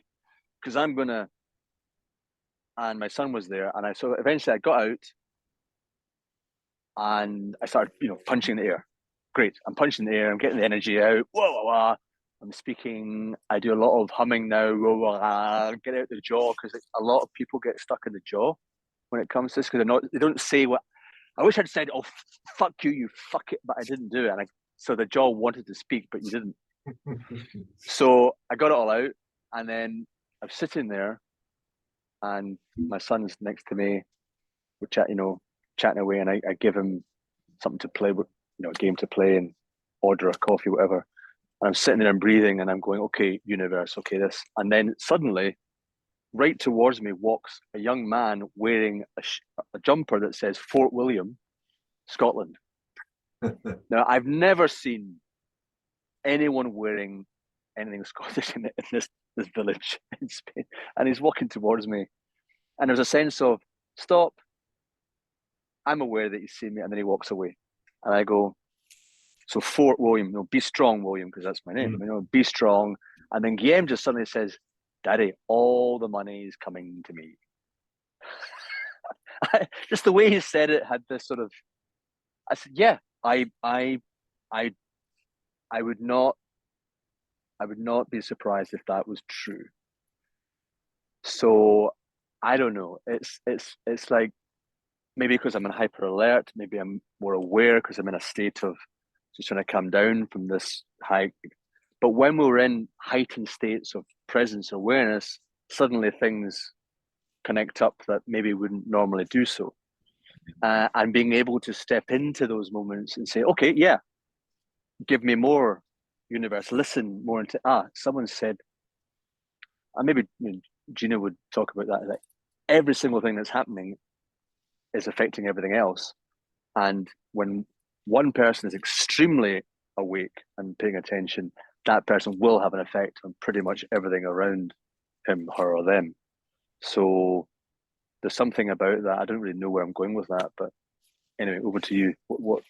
because I'm gonna. And my son was there, and so eventually I got out, and I started, punching the air. Great, I'm punching the air, I'm getting the energy out. Whoa, whoa, whoa. I'm speaking. I do a lot of humming now. Whoa, whoa, whoa. Get out the jaw, because a lot of people get stuck in the jaw when it comes to this, because they don't say what. I wish I'd said, "Oh, fuck you, you fuck it," but I didn't do it, and so the jaw wanted to speak, but you didn't. So I got it all out, and then I'm sitting there, and my son's next to me. We're chatting away, and I give him something to play with, a game to play, and order a coffee, whatever. And I'm sitting there and breathing, and I'm going, okay, universe, okay, this. And then suddenly, right towards me walks a young man wearing a jumper that says Fort William, Scotland. Now, I've never seen anyone wearing anything Scottish in this village in Spain. And he's walking towards me. And there's a sense of, stop. I'm aware that he's seen me. And then he walks away. And I go, so Fort William, be strong, William, because that's my name. Be strong. And then Guillaume just suddenly says, Daddy, all the money is coming to me. Just the way he said it had this sort of. I said, yeah, I would not be surprised if that was true. So I don't know. It's like, maybe because I'm in hyper alert, maybe I'm more aware because I'm in a state of just trying to come down from this high. But when we're in heightened states of presence awareness, suddenly things connect up that maybe wouldn't normally do so. And being able to step into those moments and say, okay, yeah, give me more, universe, listen more into, someone said, and maybe Gina would talk about that, like every single thing that's happening is affecting everything else. And when one person is extremely awake and paying attention, that person will have an effect on pretty much everything around him, her, or them. So there's something about that. I don't really know where I'm going with that, but anyway, over to you. What?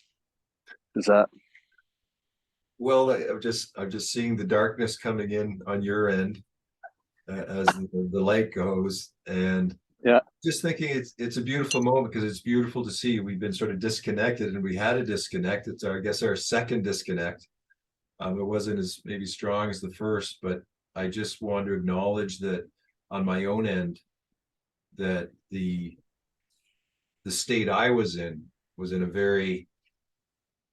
Is that Well, I'm just seeing the darkness coming in on your end as the light goes, and yeah? just thinking it's a beautiful moment because it's beautiful to see. We've been sort of disconnected, and we had a disconnect. It's our, I guess, our second disconnect. It wasn't as maybe strong as the first, but I just want to acknowledge that on my own end, that the state I was in a very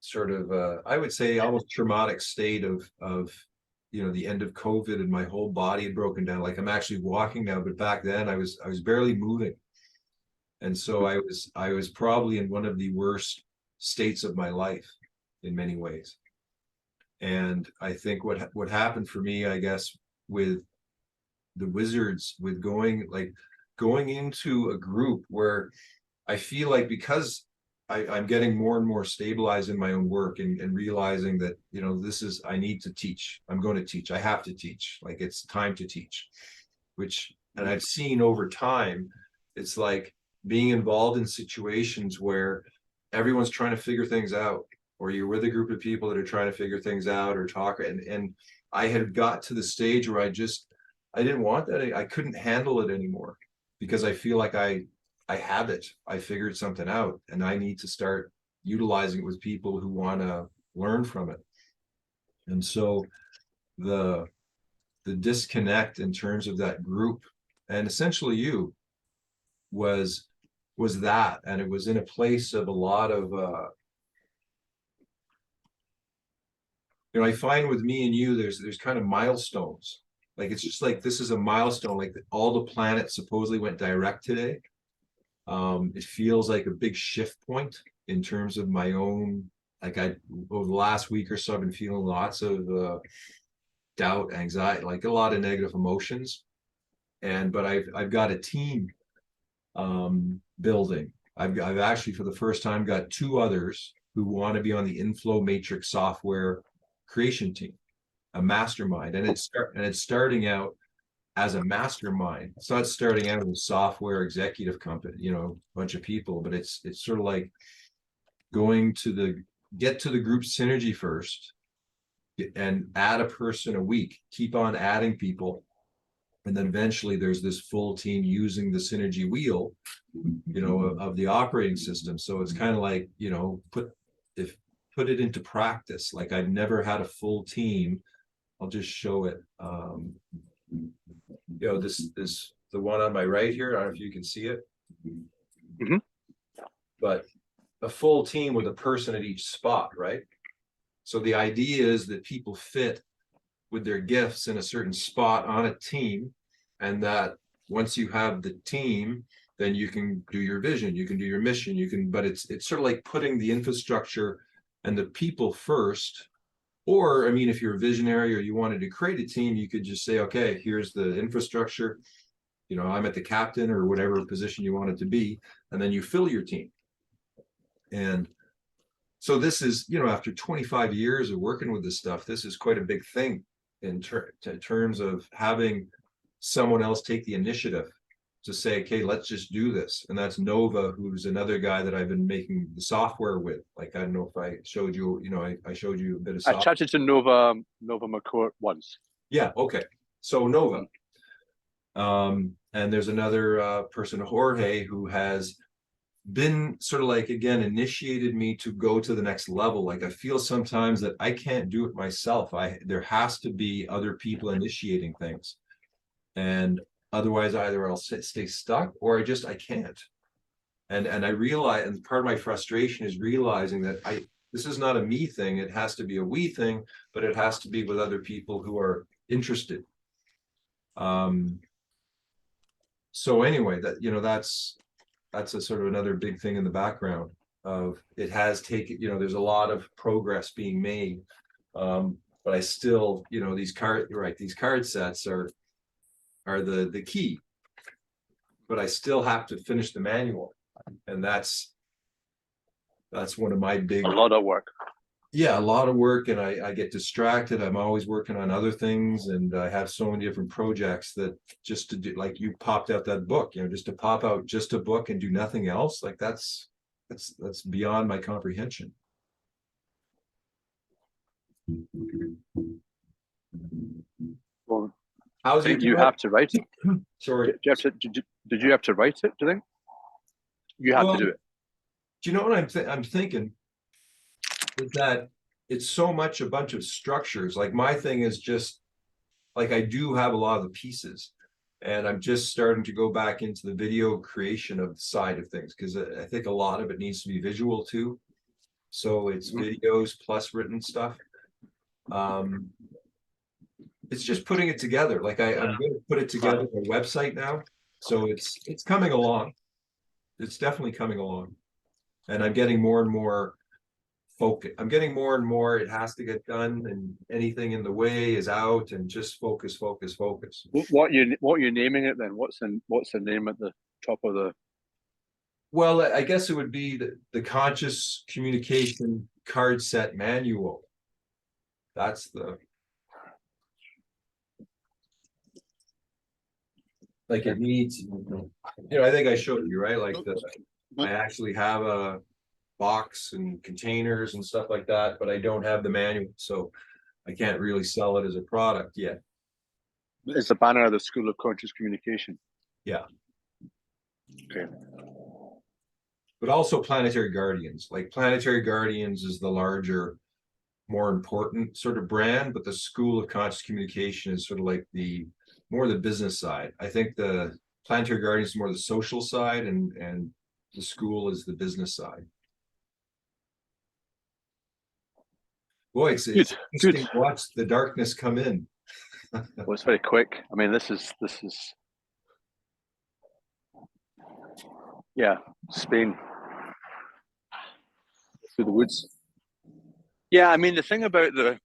sort of I would say almost traumatic state of the end of COVID, and my whole body had broken down. Like I'm actually walking now, but back then I was barely moving. And so I was probably in one of the worst states of my life in many ways. And I think what happened for me, I guess, with the Wizards, with going into a group where I feel like, because I'm getting more and more stabilized in my own work, and realizing that, I need to teach. I'm going to teach. I have to teach. Like it's time to teach, and I've seen over time, it's like being involved in situations where everyone's trying to figure things out, or you're with a group of people that are trying to figure things out or talk. And I had got to the stage where I didn't want that. I couldn't handle it anymore, because I feel like I have it. I figured something out, and I need to start utilizing it with people who want to learn from it. And so the disconnect in terms of that group, and essentially you, was that. And it was in a place of a lot of I find with me and you, there's kind of milestones. Like it's just like, this is a milestone, like all the planets supposedly went direct today. It feels like a big shift point in terms of my own, like over the last week or so, I've been feeling lots of doubt, anxiety, like a lot of negative emotions. But I've got a team building. I've actually, for the first time, got two others who want to be on the Inflow Matrix software creation team, a mastermind. And it's starting out as a mastermind. It's not starting out as a software executive company, a bunch of people, but it's sort of like get to the group synergy first, and add a person a week, keep on adding people. And then eventually there's this full team using the synergy wheel, of the operating system. So it's kind of like, put it into practice. Like I've never had a full team. I'll just show it. This the one on my right here. I don't know if you can see it. Mm-hmm. But a full team with a person at each spot, right? So the idea is that people fit with their gifts in a certain spot on a team, and that once you have the team, then you can do your vision, you can do your mission, but it's sort of like putting the infrastructure and the people first. Or, I mean, if you're a visionary or you wanted to create a team, you could just say, okay, here's the infrastructure, I'm at the captain or whatever position you want it to be, and then you fill your team. And so this is, after 25 years of working with this stuff, this is quite a big thing in terms of having someone else take the initiative to say, okay, let's just do this. And that's Nova, who's another guy that I've been making the software with. Like, I don't know if I showed you, I showed you a bit of software. I chatted to Nova McCourt once. Yeah, okay. So Nova. And there's another person, Jorge, who has been sort of like, again, initiated me to go to the next level. Like I feel sometimes that I can't do it myself. There has to be other people initiating things, and otherwise either I'll stay stuck or I can't. And I realize, and part of my frustration is realizing that this is not a me thing. It has to be a we thing, but it has to be with other people who are interested. So anyway, that's a sort of another big thing in the background of it has taken, there's a lot of progress being made. But I still, these card sets are the key, but I still have to finish the manual. And that's one of my big, a lot of work. Yeah, a lot of work, and I get distracted. I'm always working on other things, and I have so many different projects that just to do, like you popped out that book, just to pop out just a book and do nothing else, like that's beyond my comprehension. Well, How's I it think you doing? have to write it. Sorry. Did you have to write it? Do you think you had to Well, do it? do you know what I'm thinking? Is that it's so much a bunch of structures. Like my thing is just like I do have a lot of the pieces, and I'm just starting to go back into the video creation of the side of things because I think a lot of it needs to be visual too. So it's videos plus written stuff. It's just putting it together. Like I'm going to put it together on a website now. So it's coming along. It's definitely coming along. And I'm getting more and more focus. I'm getting more and more, it has to get done, and anything in the way is out, and just focus, focus, focus. What you naming it then? What's the name at the top of the? Well, I guess it would be the conscious communication card set manual. That's the like it needs, I think I showed you, right? Like I actually have a box and containers and stuff like that, but I don't have the manual, so I can't really sell it as a product yet. It's the banner of the School of Conscious Communication. Yeah. Okay. But also Planetary Guardians. Like Planetary Guardians is the larger, more important sort of brand, but the School of Conscious Communication is sort of like the business side. I think the Planetary Guardians is more the social side, and the school is the business side. Boy, it's interesting to watch the darkness come in. Well, it's very quick. I mean, this is yeah, Spain through the woods. Yeah, I mean, the thing about I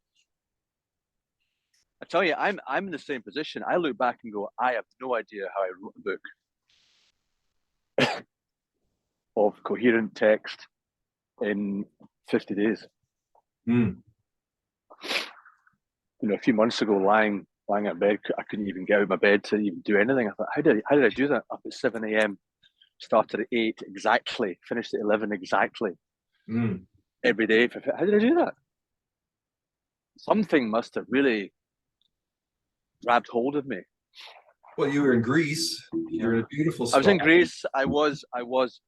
tell you, I'm in the same position. I look back and go, I have no idea how I wrote a book of coherent text in 50 days. Mm. A few months ago, lying at bed, I couldn't even get out of my bed to even do anything. I thought, how did I do that? Up at 7 a.m., started at 8 exactly, finished at 11 exactly, every day. How did I do that? Something must have really grabbed hold of me. Well, you were in Greece. You're in a beautiful spot. I was in Greece. I was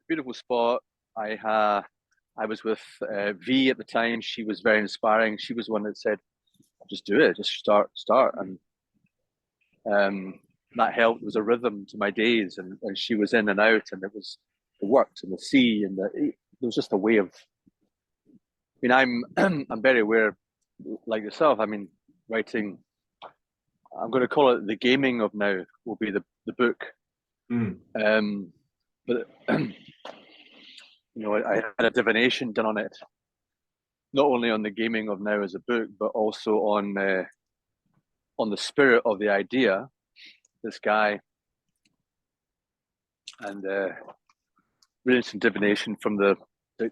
beautiful spot. I was with V at the time. She was very inspiring. She was one that said, "Just do it. Just start." And that helped. There was a rhythm to my days, and she was in and out, and it worked, and the sea, and there was just a way of. I mean, I'm very aware, like yourself. I mean, writing. I'm going to call it the gaming of now. Will be the book. But I had a divination done on it, not only on the gaming of now as a book, but also on the spirit of the idea. This guy, and really some divination from the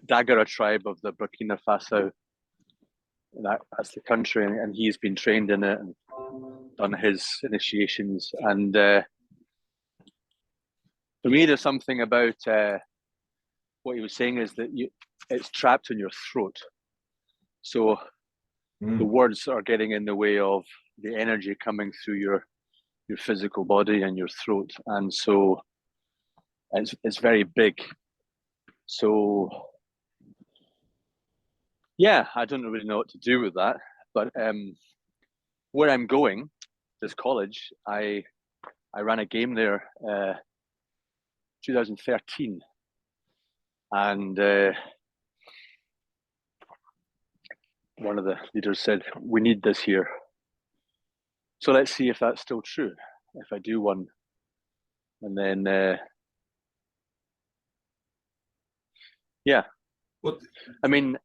Dagara tribe of the Burkina Faso. That's the country, and he's been trained in it and done his initiations. And for me, there's something about what he was saying is that it's trapped in your throat. So the words are getting in the way of the energy coming through your physical body and your throat, and so it's very big. So yeah, I don't really know what to do with that, but where I'm going, this college, I ran a game there 2013, and one of the leaders said, "We need this here." So let's see if that's still true. If I do one, and then yeah, Well, I mean,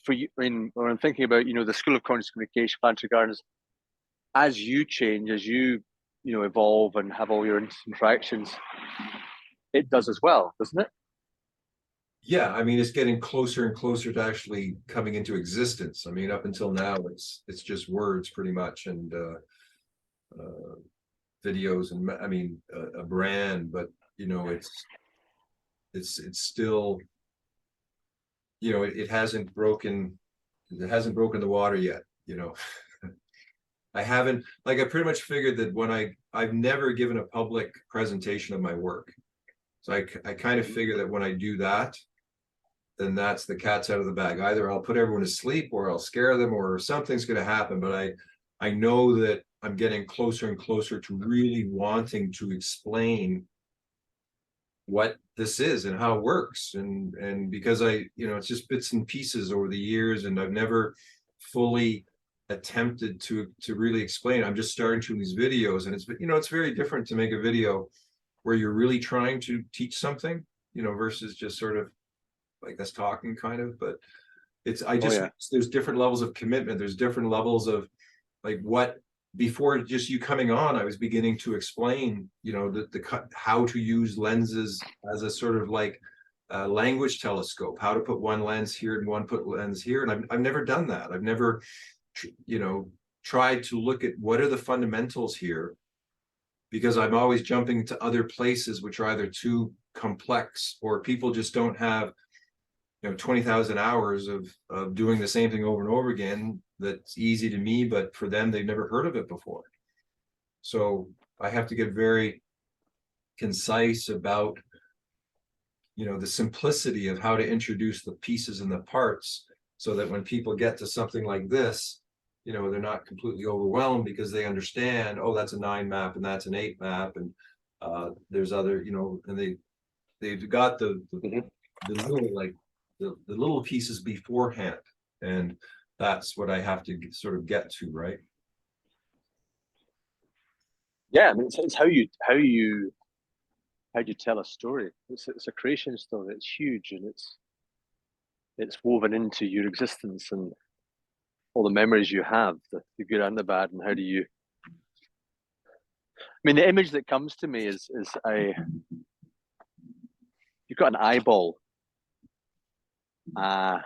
for you, when I'm thinking about the School of Conscious Communication, Planetary Gardens, as you change, as you evolve and have all your interactions, it does as well, doesn't it? yeah, I mean, it's getting closer and closer to actually coming into existence. I mean, up until now, it's just words pretty much, and videos, and I mean, a brand, but it's still, it hasn't broken the water yet. you know, I haven't, like, I pretty much figured that when I've never given a public presentation of my work. So I kind of figure that when I do that, then that's the cat's out of the bag. Either I'll put everyone to sleep or I'll scare them or something's going to happen. But I know that I'm getting closer and closer to really wanting to explain what this is and how it works. And because it's just bits and pieces over the years, and I've never fully attempted to really explain. I'm just starting to in these videos, and it's very different to make a video where you're really trying to teach something, versus just sort of like us talking kind of. But there's different levels of commitment. There's different levels of like what before just you coming on, I was beginning to explain, how to use lenses as a sort of like language telescope, how to put one lens here and one put lens here. And I've never done that. I've never, tried to look at what are the fundamentals here, because I'm always jumping to other places which are either too complex or people just don't have 20,000 hours of doing the same thing over and over again. That's easy to me, but for them, they've never heard of it before. So I have to get very concise about, the simplicity of how to introduce the pieces and the parts, so that when people get to something like this, they're not completely overwhelmed, because they understand, oh, that's a 9 map and that's an 8 map. And there's other, and they've got the little, like, the little pieces beforehand, and that's what I have to sort of get to, right? Yeah, I mean, it's how you tell a story. It's a creation story. It's huge, and it's woven into your existence and all the memories you have, the good and the bad. And how do you? I mean, the image that comes to me is you've got an eyeball. And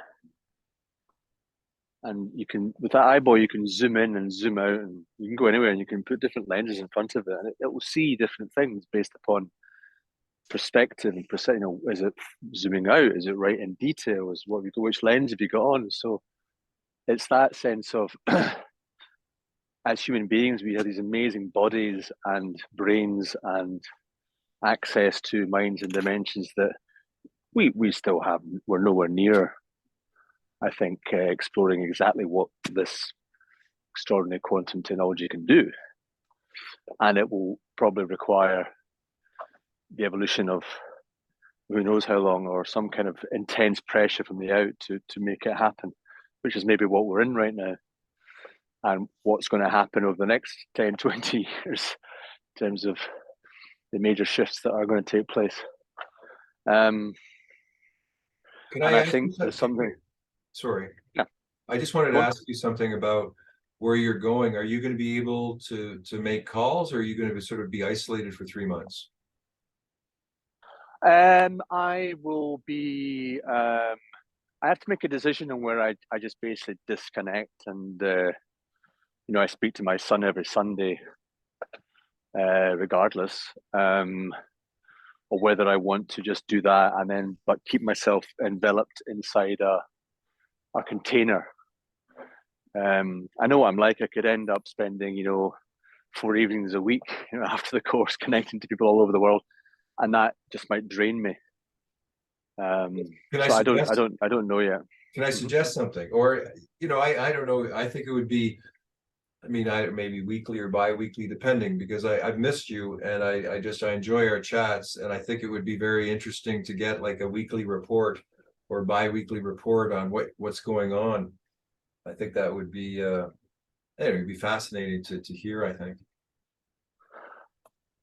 with that eyeball, you can zoom in and zoom out, and you can go anywhere, and you can put different lenses in front of it, and it will see different things based upon perspective and percent. Is it zooming out? Is it right in detail? Which lens have you got on? So it's that sense of as human beings, we have these amazing bodies and brains and access to minds and dimensions that we still have. We're nowhere near, I think, exploring exactly what this extraordinary quantum technology can do. And it will probably require the evolution of who knows how long, or some kind of intense pressure from the out to make it happen, which is maybe what we're in right now. And what's going to happen over the next 10, 20 years in terms of the major shifts that are going to take place. Can I think there's something. Sorry. Yeah. I just wanted to ask you something about where you're going. Are you going to be able to make calls, or are you going to sort of be isolated for 3 months? I will be. I have to make a decision on where I just basically disconnect, and I speak to my son every Sunday, regardless, or whether I want to just do that but keep myself enveloped inside a container. I know what I'm like. I could end up spending 4 evenings a week after the course connecting to people all over the world, and that just might drain me. I don't know yet. Can I suggest something? Or I don't know. I think it would be, maybe weekly or bi-weekly, depending, because I've missed you, and I enjoy our chats, and I think it would be very interesting to get like a weekly report or bi-weekly report on what's going on. I think that would be it would be fascinating to hear, I think.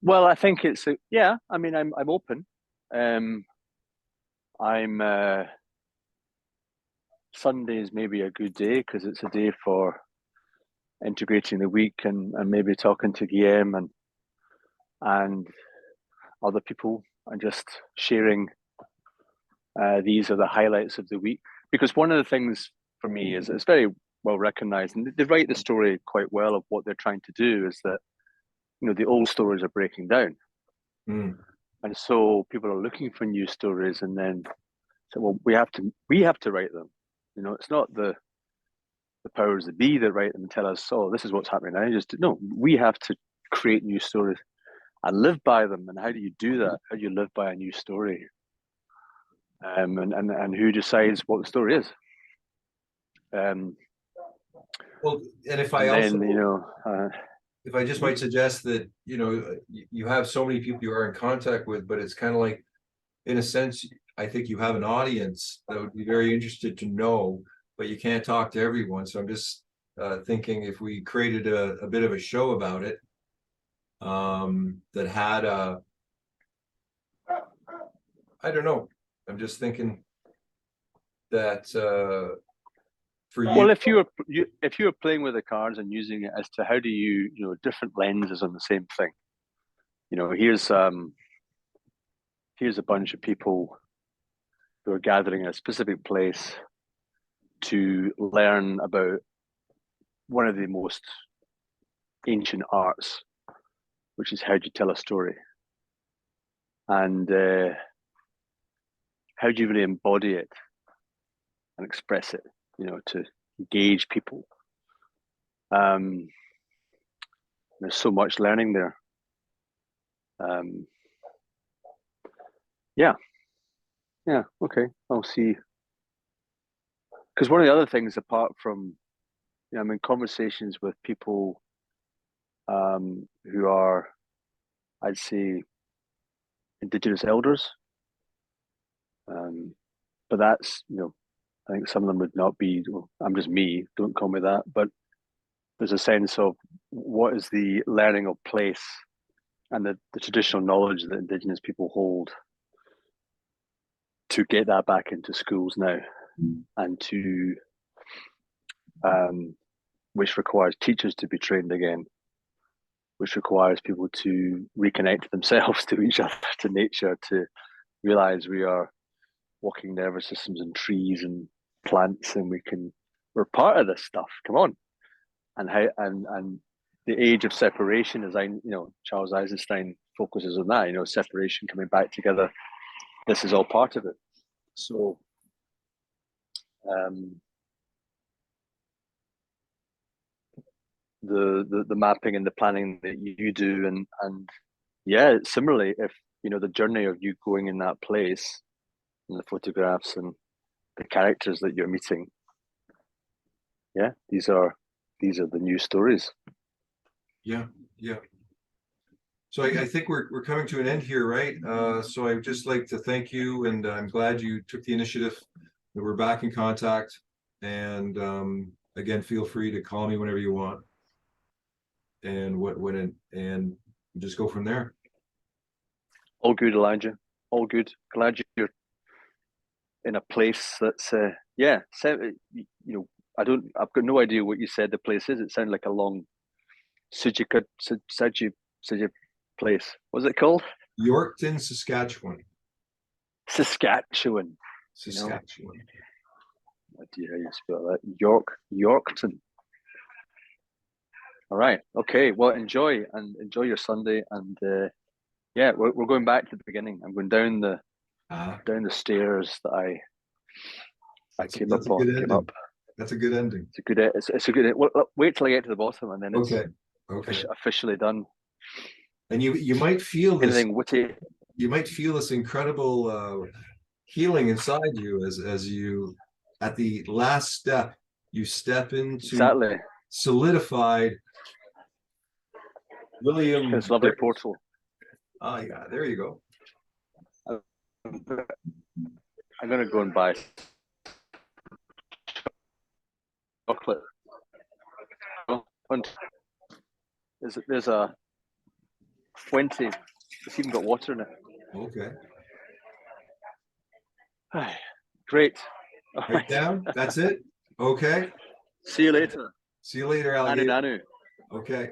Well, I think it's I'm open. Sunday is maybe a good day because it's a day for integrating the week and maybe talking to Guillaume and other people and just sharing these are the highlights of the week. Because one of the things for me is it's very well recognized, and they write the story quite well of what they're trying to do, is that the old stories are breaking down. And so people are looking for new stories, and then so we have to write them. It's not the powers that be that write them and tell us, oh, this is what's happening now. Just no, we have to create new stories and live by them. And how do you do that? How do you live by a new story? And who decides what the story is? Well, and if and then, if I just might suggest that, you have so many people you are in contact with, but it's kind of like, in a sense, I think you have an audience that would be very interested to know, but you can't talk to everyone. So I'm just thinking if we created a bit of a show about it, that had I don't know. I'm just thinking that for you. Well, if you were playing with the cards and using it as to how do you, different lenses on the same thing. Here's a bunch of people who are gathering in a specific place to learn about one of the most ancient arts, which is how do you tell a story, and how do you really embody it and express it, to engage people. There's so much learning there. Yeah, okay, I'll see. Because one of the other things, apart from, I'm in conversations with people who are, I'd say, Indigenous elders. But that's, I think some of them would not be, well, I'm just me, don't call me that, but there's a sense of what is the learning of place and the traditional knowledge that Indigenous people hold, to get that back into schools now, and to which requires teachers to be trained again, which requires people to reconnect themselves to each other, to nature, to realize we are walking nervous systems and trees and plants, and we're part of this stuff. Come on. And the age of separation, as Charles Eisenstein focuses on that, separation, coming back together. This is all part of it. So the mapping and the planning that you do, and yeah, similarly, if the journey of you going in that place, and the photographs and the characters that you're meeting, yeah, these are the new stories. Yeah. So I think we're coming to an end here, right? So I would just like to thank you, and I'm glad you took the initiative, that we're back in contact. And again, feel free to call me whenever you want. And and just go from there. All good, Elijah. All good. Glad you're in a place that's I've got no idea what you said the place is. It sounded like a long Suji place. What's it called? Yorkton, Saskatchewan. Saskatchewan. Saskatchewan. What do you spell that? Yorkton. All right. Okay. Well, enjoy your Sunday, and we're going back to the beginning. I'm going down the stairs that I came up. That's a good ending. It's a good. Well, wait till I get to the bottom, and then it's okay. officially done. And you might feel this. Anything witty. You might feel this incredible healing inside you as you, at the last step, you step into exactly solidified William. This lovely portal. Oh yeah, there you go. I'm gonna go and buy chocolate. There's a Fuente. It's even got water in it. Okay. Great. Right down. That's it. Okay. See you later. See you later, alligator. Nanu. Okay.